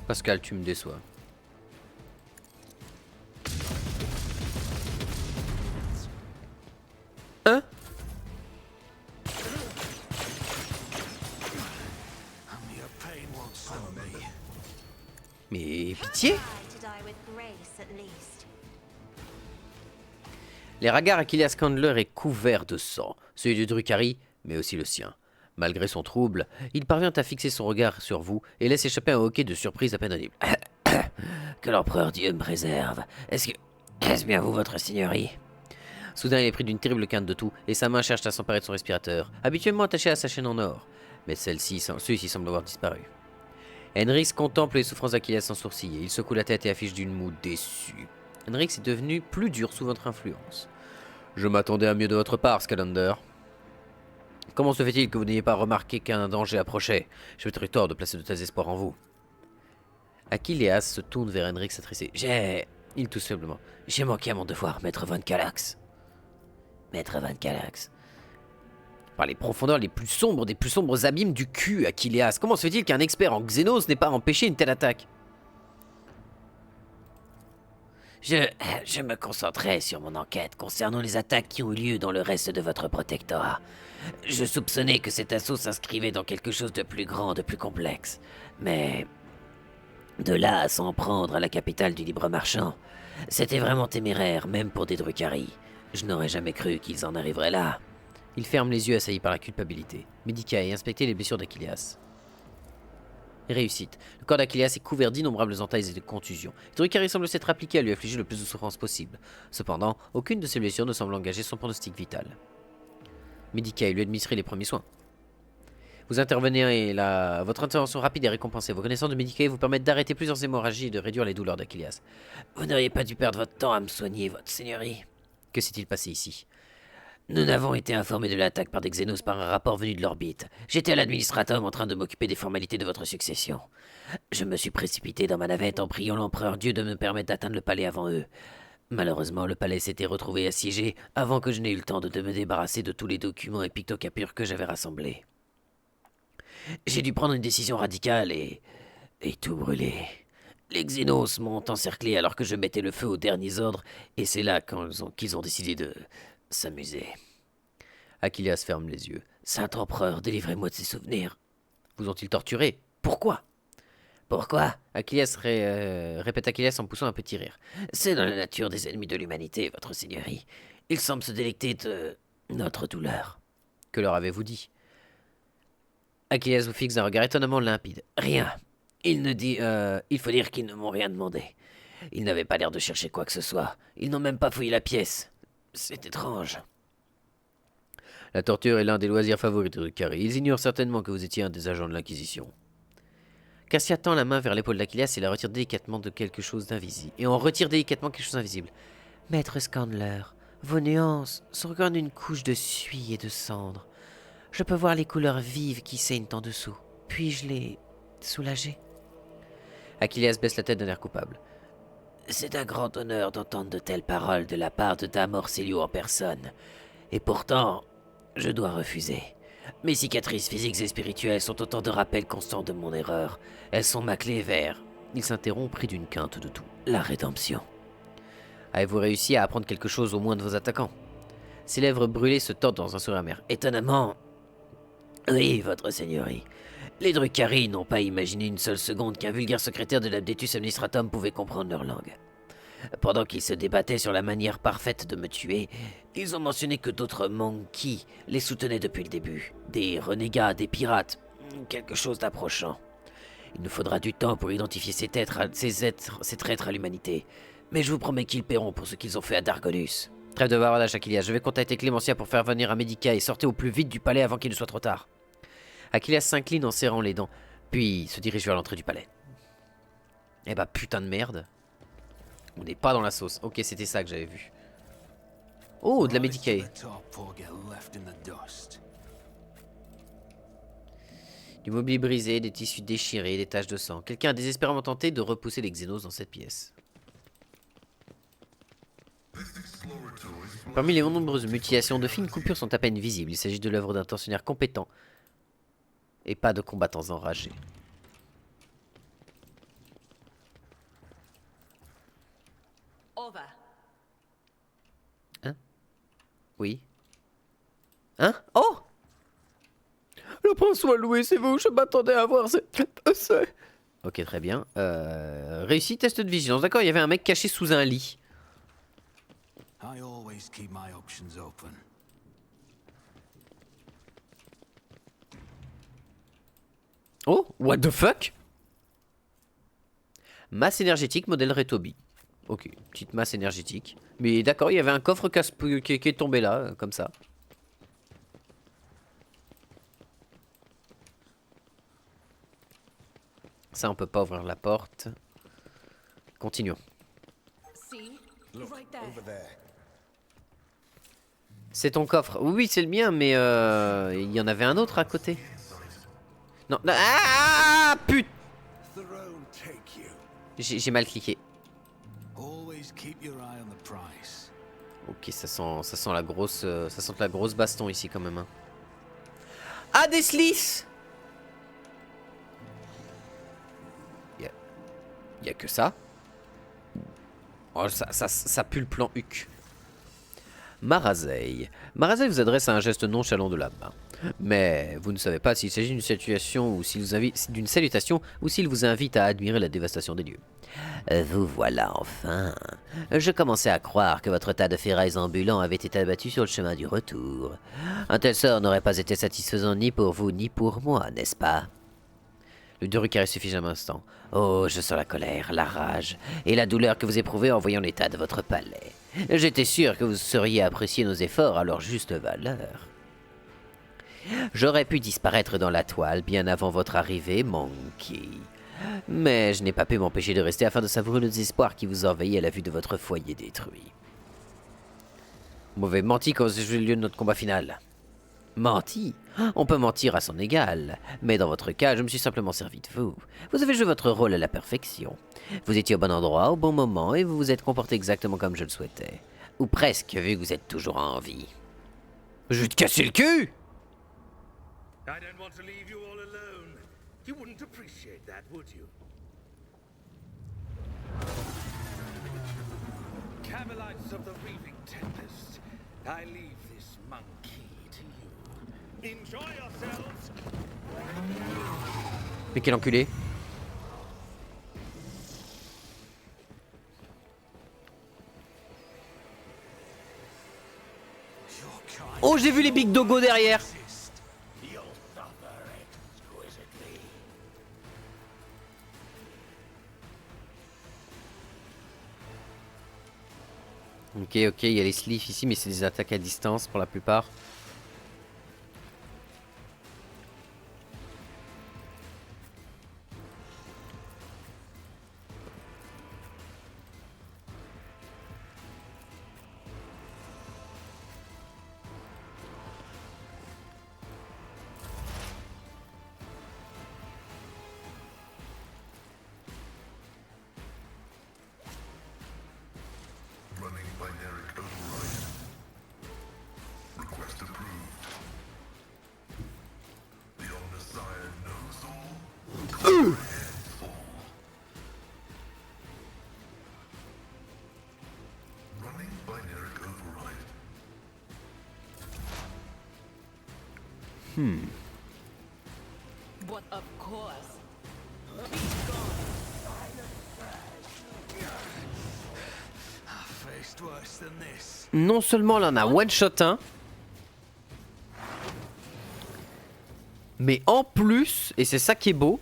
Pascal, tu me déçois. Hein? Your pain won't slow me. Mais pitié! Try to die with grace at least. Les ragards Achilles Candler est couvert de sang, celui du Drukhari, mais aussi le sien. Malgré son trouble, il parvient à fixer son regard sur vous et laisse échapper un hoquet de surprise à peine audible. Que l'empereur Dieu me préserve. Est-ce bien vous, votre seigneurie? Soudain, il est pris d'une terrible quinte de toux et sa main cherche à s'emparer de son respirateur, habituellement attaché à sa chaîne en or. Mais celui-ci semble avoir disparu. Henrix contemple les souffrances d'Achilles sans sourciller. Il secoue la tête et affiche d'une moue déçue. Henrix est devenu plus dur sous votre influence. Je m'attendais à mieux de votre part, Scalander. Comment se fait-il que vous n'ayez pas remarqué qu'un danger approchait? J'avais tort de placer de tels espoirs en vous. Achilleas se tourne vers Henrix attrissé. Il tousse faiblement. J'ai manqué à mon devoir, maître Von Calax. Maître Von Calax. Par les profondeurs les plus sombres des plus sombres abîmes du cul, Achilleas. Comment se fait-il qu'un expert en Xenos n'ait pas empêché une telle attaque? Je me concentrais sur mon enquête concernant les attaques qui ont eu lieu dans le reste de votre protectorat. Je soupçonnais que cet assaut s'inscrivait dans quelque chose de plus grand, de plus complexe. Mais de là à s'en prendre à la capitale du libre marchand, c'était vraiment téméraire, même pour des Drukhari. Je n'aurais jamais cru qu'ils en arriveraient là. Il ferme les yeux assailli par la culpabilité. Médica et inspectez les blessures d'Achilleas. Réussite. Le corps d'Achilleas est couvert d'innombrables entailles et de contusions. Drukhari semble s'être appliqué à lui affliger le plus de souffrance possible. Cependant, aucune de ces blessures ne semble engager son pronostic vital. Médica lui administrer les premiers soins. Vous intervenez et votre intervention rapide est récompensée. Vos connaissances de Médica vous permettent d'arrêter plusieurs hémorragies et de réduire les douleurs d'Achilleas. Vous n'auriez pas dû perdre votre temps à me soigner, votre seigneurie. Que s'est-il passé ici? Nous n'avons été informés de l'attaque par des Xénos par un rapport venu de l'orbite. J'étais à l'administratum en train de m'occuper des formalités de votre succession. Je me suis précipité dans ma navette en priant l'empereur Dieu de me permettre d'atteindre le palais avant eux. Malheureusement, le palais s'était retrouvé assiégé avant que je n'aie eu le temps de me débarrasser de tous les documents et pictocapures que j'avais rassemblés. J'ai dû prendre une décision radicale et tout brûler. Les Xénos m'ont encerclé alors que je mettais le feu aux derniers ordres, et c'est là qu'ils ont décidé de s'amuser. Achilleas ferme les yeux. Saint empereur, délivrez-moi de ces souvenirs. Vous ont-ils torturé? Pourquoi? Pourquoi? Achilleas répète Achilleas en poussant un petit rire. C'est dans la nature des ennemis de l'humanité, votre seigneurie. Ils semblent se délecter de notre douleur. Que leur avez-vous dit? Achilleas vous fixe d'un regard étonnamment limpide. Rien. Il faut dire qu'ils ne m'ont rien demandé. Ils n'avaient pas l'air de chercher quoi que ce soit. Ils n'ont même pas fouillé la pièce. C'est étrange. La torture est l'un des loisirs favoris de Drukhari. Ils ignorent certainement que vous étiez un des agents de l'Inquisition. Cassia tend la main vers l'épaule d'Achilleas et la retire délicatement de quelque chose d'invisible. Et on retire délicatement quelque chose d'invisible. Maître Scandler, vos nuances sont comme une couche de suie et de cendre. Je peux voir les couleurs vives qui saignent en dessous. Puis-je les soulager? Achilleas baisse la tête d'un air coupable. C'est un grand honneur d'entendre de telles paroles de la part de Dame Orselio en personne. Et pourtant, je dois refuser. Mes cicatrices physiques et spirituelles sont autant de rappels constants de mon erreur. Elles sont ma clé vers... Il s'interrompt pris d'une quinte de tout. La rédemption. Avez-vous réussi à apprendre quelque chose au moins de vos attaquants? Ses lèvres brûlées se tordent dans un sourire amer. Étonnamment... Oui, votre seigneurie. Les Drukhari n'ont pas imaginé une seule seconde qu'un vulgaire secrétaire de l'Abdetus Administratum pouvait comprendre leur langue. Pendant qu'ils se débattaient sur la manière parfaite de me tuer, ils ont mentionné que d'autres Monkey les soutenaient depuis le début. Des renégats, des pirates, quelque chose d'approchant. Il nous faudra du temps pour identifier ces traîtres à l'humanité. Mais je vous promets qu'ils paieront pour ce qu'ils ont fait à Dargonus. Trêve de bavardage, Achilles. Je vais contacter Clémentia pour faire venir un médica et sortez au plus vite du palais avant qu'il ne soit trop tard. Achilles s'incline en serrant les dents, puis se dirige vers l'entrée du palais. Eh bah putain de merde. On n'est pas dans la sauce. Ok, c'était ça que j'avais vu. Oh, de la Medicae. Du mobilier brisé, des tissus déchirés, des taches de sang. Quelqu'un a désespérément tenté de repousser les Xénos dans cette pièce. Parmi les nombreuses mutilations, de fines coupures sont à peine visibles. Il s'agit de l'œuvre d'un tortionnaire compétent et pas de combattants enragés. Over. Hein? Oui. Hein? Oh! Le prince Louis, c'est vous, je m'attendais à voir c'est... Ok, très bien. Réussi, test de vigilance. D'accord, il y avait un mec caché sous un lit. I always keep my options open. Oh, what the fuck? Masse énergétique, modèle Retobi. Ok, petite masse énergétique. Mais d'accord, il y avait un coffre qui est tombé là, comme ça. Ça, on peut pas ouvrir la porte. Continuons. See? Look, Right there. over there. C'est ton coffre. Oui, c'est le mien, mais il y en avait un autre à côté. Non, non, ah, putain. Throne take you. J'ai mal cliqué. Always keep your eye on the price. Ok, ça sent la grosse baston ici quand même. Hein. Ah, des slices. Y a que ça. Oh, ça pue le plan Huc. Marazei. Marazei vous adresse à un geste nonchalant de la main. Mais vous ne savez pas s'il s'agit d'une situation ou s'il vous invite d'une salutation ou s'il vous invite à admirer la dévastation des lieux. Vous voilà enfin. Je commençais à croire que votre tas de ferrailles ambulants avait été abattu sur le chemin du retour. Un tel sort n'aurait pas été satisfaisant ni pour vous ni pour moi, n'est-ce pas? Le deux carré suffit un instant. Oh, je sens la colère, la rage et la douleur que vous éprouvez en voyant l'état de votre palais. J'étais sûr que vous sauriez apprécier nos efforts à leur juste valeur. J'aurais pu disparaître dans la toile bien avant votre arrivée, Monkey. Mais je n'ai pas pu m'empêcher de rester afin de savourer le désespoir qui vous envahit à la vue de votre foyer détruit. Vous m'avez menti quand vous avez joué le lieu de notre combat final. Menti? On peut mentir à son égal, mais dans votre cas, je me suis simplement servi de vous. Vous avez joué votre rôle à la perfection. Vous étiez au bon endroit, au bon moment, et vous vous êtes comporté exactement comme je le souhaitais. Ou presque, vu que vous êtes toujours en vie. Je vais te casser le cul! I don't want to leave you all alone. You wouldn't appreciate that, would you? Carmelites of the Reaving Tempest, I leave this monkey to you. Enjoy yourselves. Mais quel enculé! Oh, j'ai vu les Big Dogo derrière! Ok, il y a les sleeves ici, mais c'est des attaques à distance pour la plupart. Running binaric override. Request approved. The Omnissiah knows all. Comprehends all. Running binaric override. But of course. Faced worse than this. Non seulement elle en a one-shot un, mais en plus, et c'est ça qui est beau,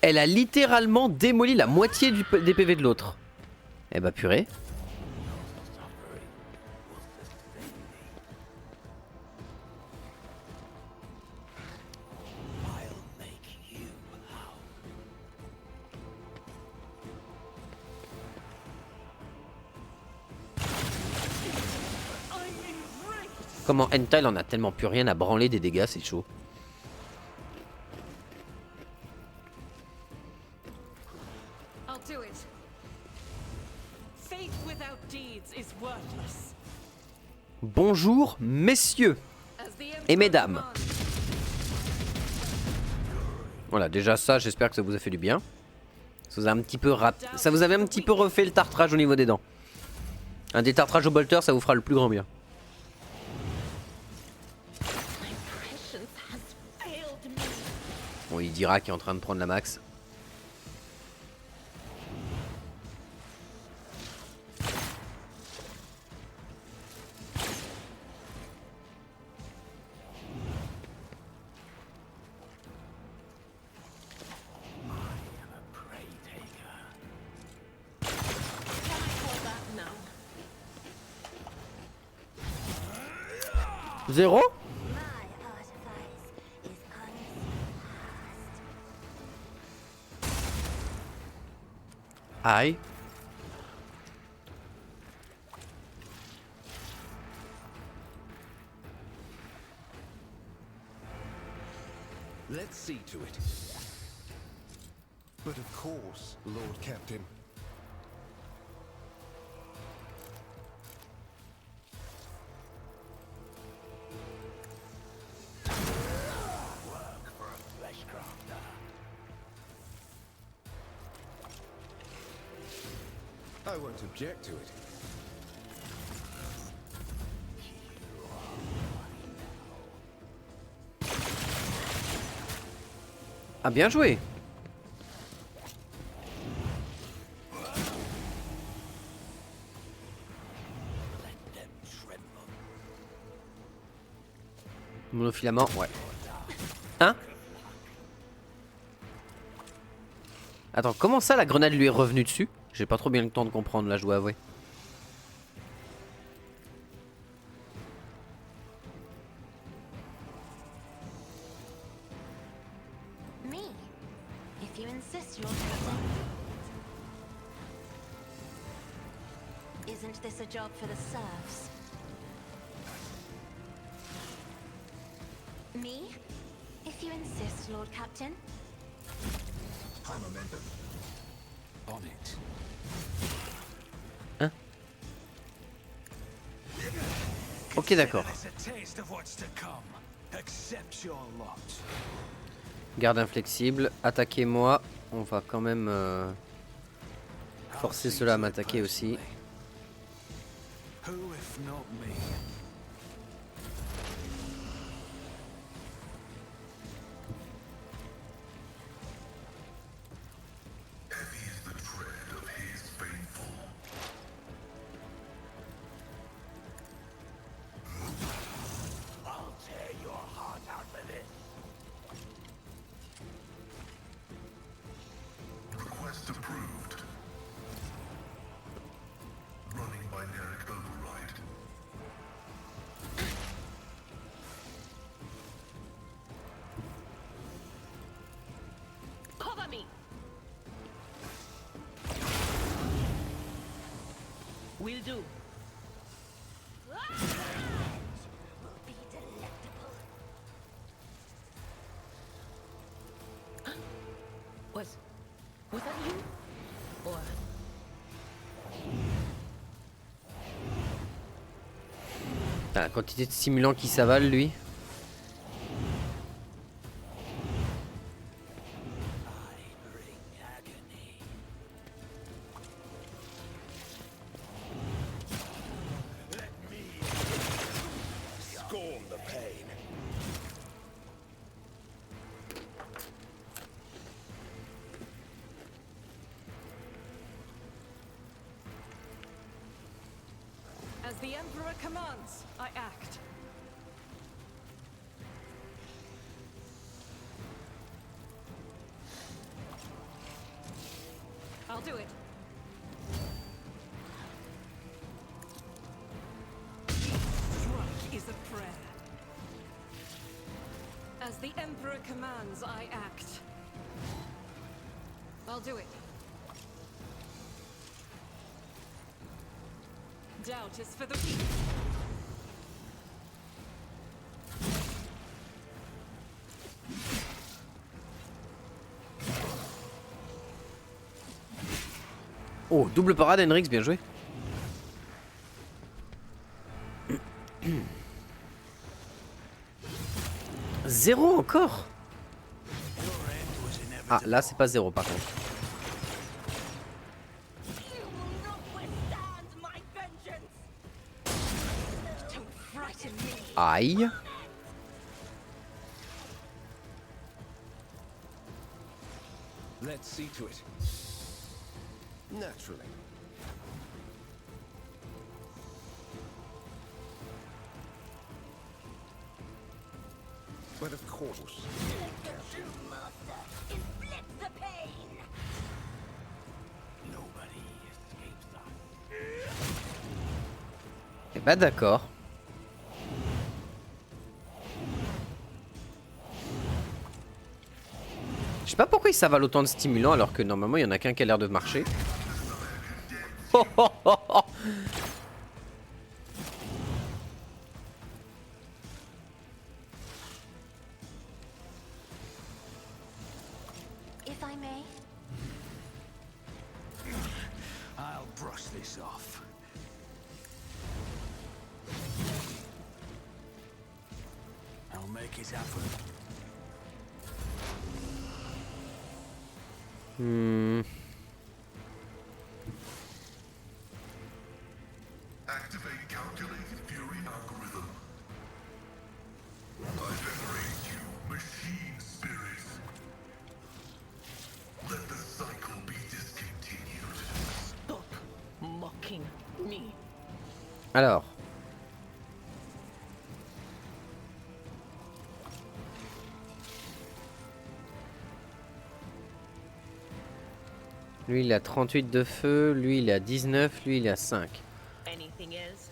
elle a littéralement démoli la moitié des PV de l'autre. Eh bah purée. Comment Enta il en a tellement plus rien à branler des dégâts, c'est chaud. I'll do it. Faith without deeds is worthless. Bonjour messieurs As the et Emperor mesdames. commands. Voilà, déjà ça, j'espère que ça vous a fait du bien. Ça vous a un petit peu ça vous avait un petit peu refait le tartrage au niveau des dents. Un détartrage au bolter, ça vous fera le plus grand bien. Bon, il dira qu'il est en train de prendre la max. Zéro? My artifice is Aïe. Let's see to it. But of course, Lord Captain. I won't object to it. Ah, bien joué. Monofilament, ouais. Hein? Attends, comment ça la grenade lui est revenue dessus? J'ai pas trop bien le temps de comprendre là, je dois avouer. me. If you insist, Lord Captain. Isn't this a job for the serfs? Me? If you insist, Lord Captain. I'm amended. On it. Hein? Ok, d'accord. Garde inflexible, attaquez-moi. On va quand même forcer cela à m'attaquer aussi. Who if not me? Heavy is the tread of his faithful. I'll tear your heart out with it. Request approved. Running binaric override. Cover me! Will do. Be delectable. Was that you? Or Putain, la quantité de stimulants qui s'avale lui. Scorn the pain. As the Emperor commands, I act. I'll do it. the Emperor commands, I act. I'll do it. Doubt is for the weak. Oh, double parade Henrix, bien joué. Zéro encore. Ah, là c'est pas zéro par contre. Aïe. Let's see to it. Naturally. But of course. Eh bah d'accord. Je sais pas pourquoi ils s'avalent autant de stimulants alors que normalement il y en a qu'un qui a l'air de marcher. Oh, oh, oh, oh. If I may. I'll brush this off. I'll make it happen. Activate calculated fury algorithm. I venerate you, machine spirit. Let the cycle be discontinued. Stop mocking me. Alors. Lui il a 38 de feu, lui il a 19, lui il a 5. Anything else?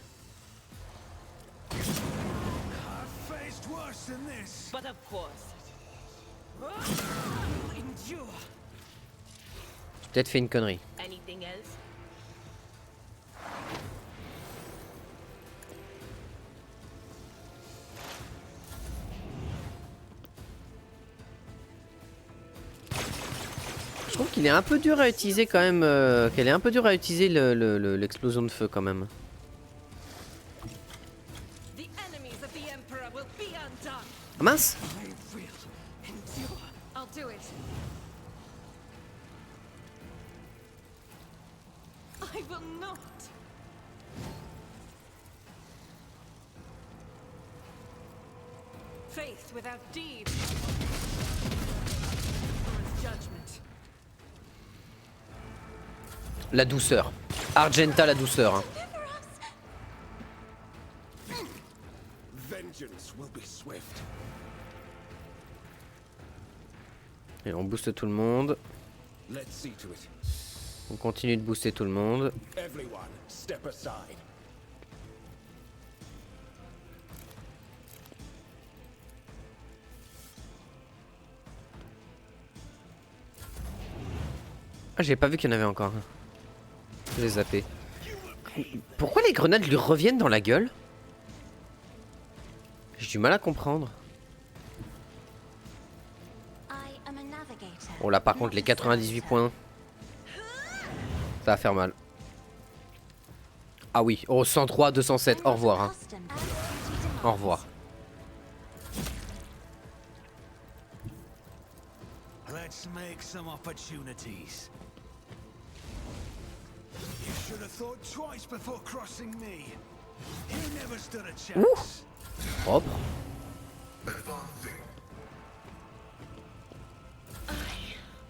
I've faced worse than this. But of course. Endure. J'ai peut-être fait une connerie. Anything else? Je trouve qu'il est un peu dur à utiliser quand même, qu'elle est un peu dure à utiliser l'explosion de feu quand même. The enemies of the Emperor will be undone. Ah mince! I will endure. I'll do it. I will not. Faith without deed. Judgment. La douceur. Argenta la douceur. Hein. Vengeance will be swift. Et on booste tout le monde. Let's see to it. On continue de booster tout le monde. Everyone, step aside. Ah, j'ai pas vu qu'il y en avait encore. Je l'ai zappé. Pourquoi les grenades lui reviennent dans la gueule? J'ai du mal à comprendre. I am a navigator. Oh là par contre les 98 points. Ça va faire mal. Ah oui, oh 103, 207, au revoir. Hein. Au revoir. Let's make some opportunities. You should have thought twice before crossing me. He never stood a chance. Propre. Advancing.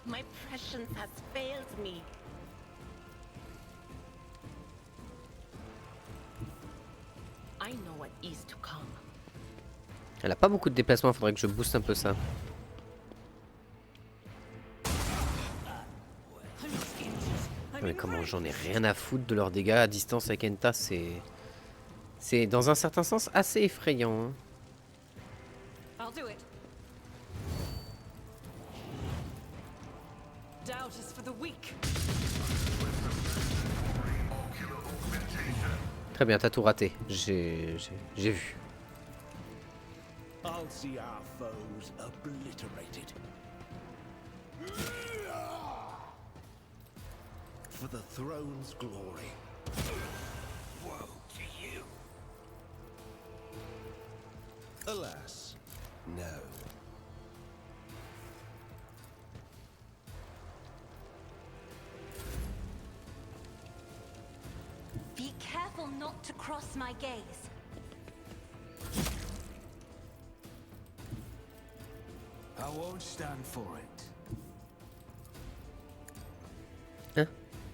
My prescience has failed me. I know what is to come. Elle a pas beaucoup de déplacements, faudrait que je booste un peu ça. Mais comment j'en ai rien à foutre de leurs dégâts à distance avec Enta, c'est dans un certain sens assez effrayant. Hein. I'll do it. Doubt is for the weak. Très bien, t'as tout raté. J'ai vu. I'll see our foes obliterated. For the throne's glory. Woe to you. Alas, no. Be careful not to cross my gaze. I won't stand for it. Hein?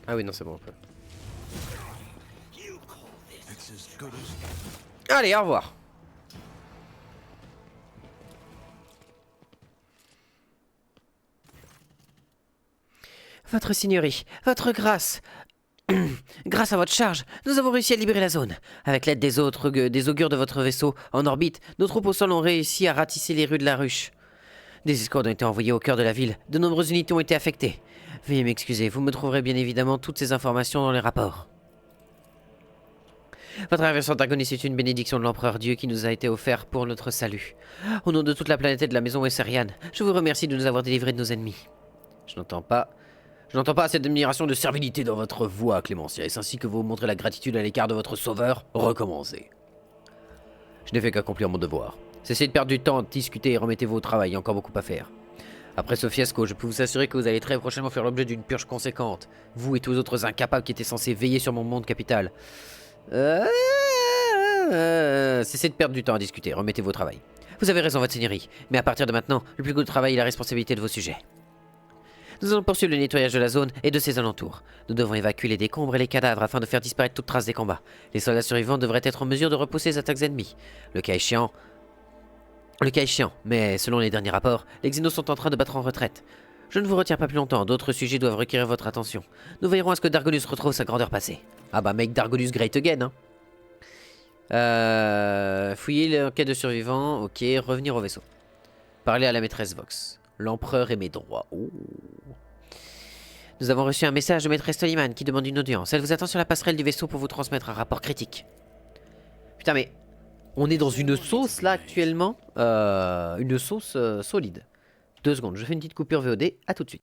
Ah oui, non, c'est bon. On peut. You call this? It's as good as. Allez, au revoir. Votre Seigneurie, votre grâce. Grâce à votre charge, nous avons réussi à libérer la zone. Avec l'aide des augures de votre vaisseau en orbite, nos troupes au sol ont réussi à ratisser les rues de la ruche. Des escouades ont été envoyées au cœur de la ville. De nombreuses unités ont été affectées. Veuillez m'excuser, vous me trouverez bien évidemment toutes ces informations dans les rapports. Votre inversion antagoniste est une bénédiction de l'Empereur Dieu qui nous a été offerte pour notre salut. Au nom de toute la planète et de la maison Wesserian, je vous remercie de nous avoir délivrés de nos ennemis. Je n'entends pas cette admiration de servilité dans votre voix, Clémentia. Est-ce ainsi que vous montrez la gratitude à l'écart de votre sauveur? Recommencez. Je n'ai fait qu'accomplir mon devoir. Cessez de perdre du temps, discutez et remettez-vous au travail, il y a encore beaucoup à faire. Après ce fiasco, je peux vous assurer que vous allez très prochainement faire l'objet d'une purge conséquente. Vous et tous les autres incapables qui étaient censés veiller sur mon monde capital. Cessez de perdre du temps à discuter, remettez-vous au travail. Vous avez raison, votre seigneurie, mais à partir de maintenant, le plus gros travail est la responsabilité de vos sujets. Nous allons poursuivre le nettoyage de la zone et de ses alentours. Nous devons évacuer les décombres et les cadavres afin de faire disparaître toute trace des combats. Les soldats survivants devraient être en mesure de repousser les attaques ennemies. Le cas échéant, mais selon les derniers rapports, les Xénos sont en train de battre en retraite. Je ne vous retiens pas plus longtemps, d'autres sujets doivent requérir votre attention. Nous veillerons à ce que Dargonus retrouve sa grandeur passée. Ah bah make Dargonus great again, hein. Fouiller l'enquête de survivants, ok, revenir au vaisseau. Parler à la maîtresse Vox. L'empereur est mes droits. Oh. Nous avons reçu un message de maîtresse Toliman qui demande une audience. Elle vous attend sur la passerelle du vaisseau pour vous transmettre un rapport critique. Putain mais... On est dans une sauce là actuellement. Une sauce solide. 2 secondes, je fais une petite coupure VOD, à tout de suite.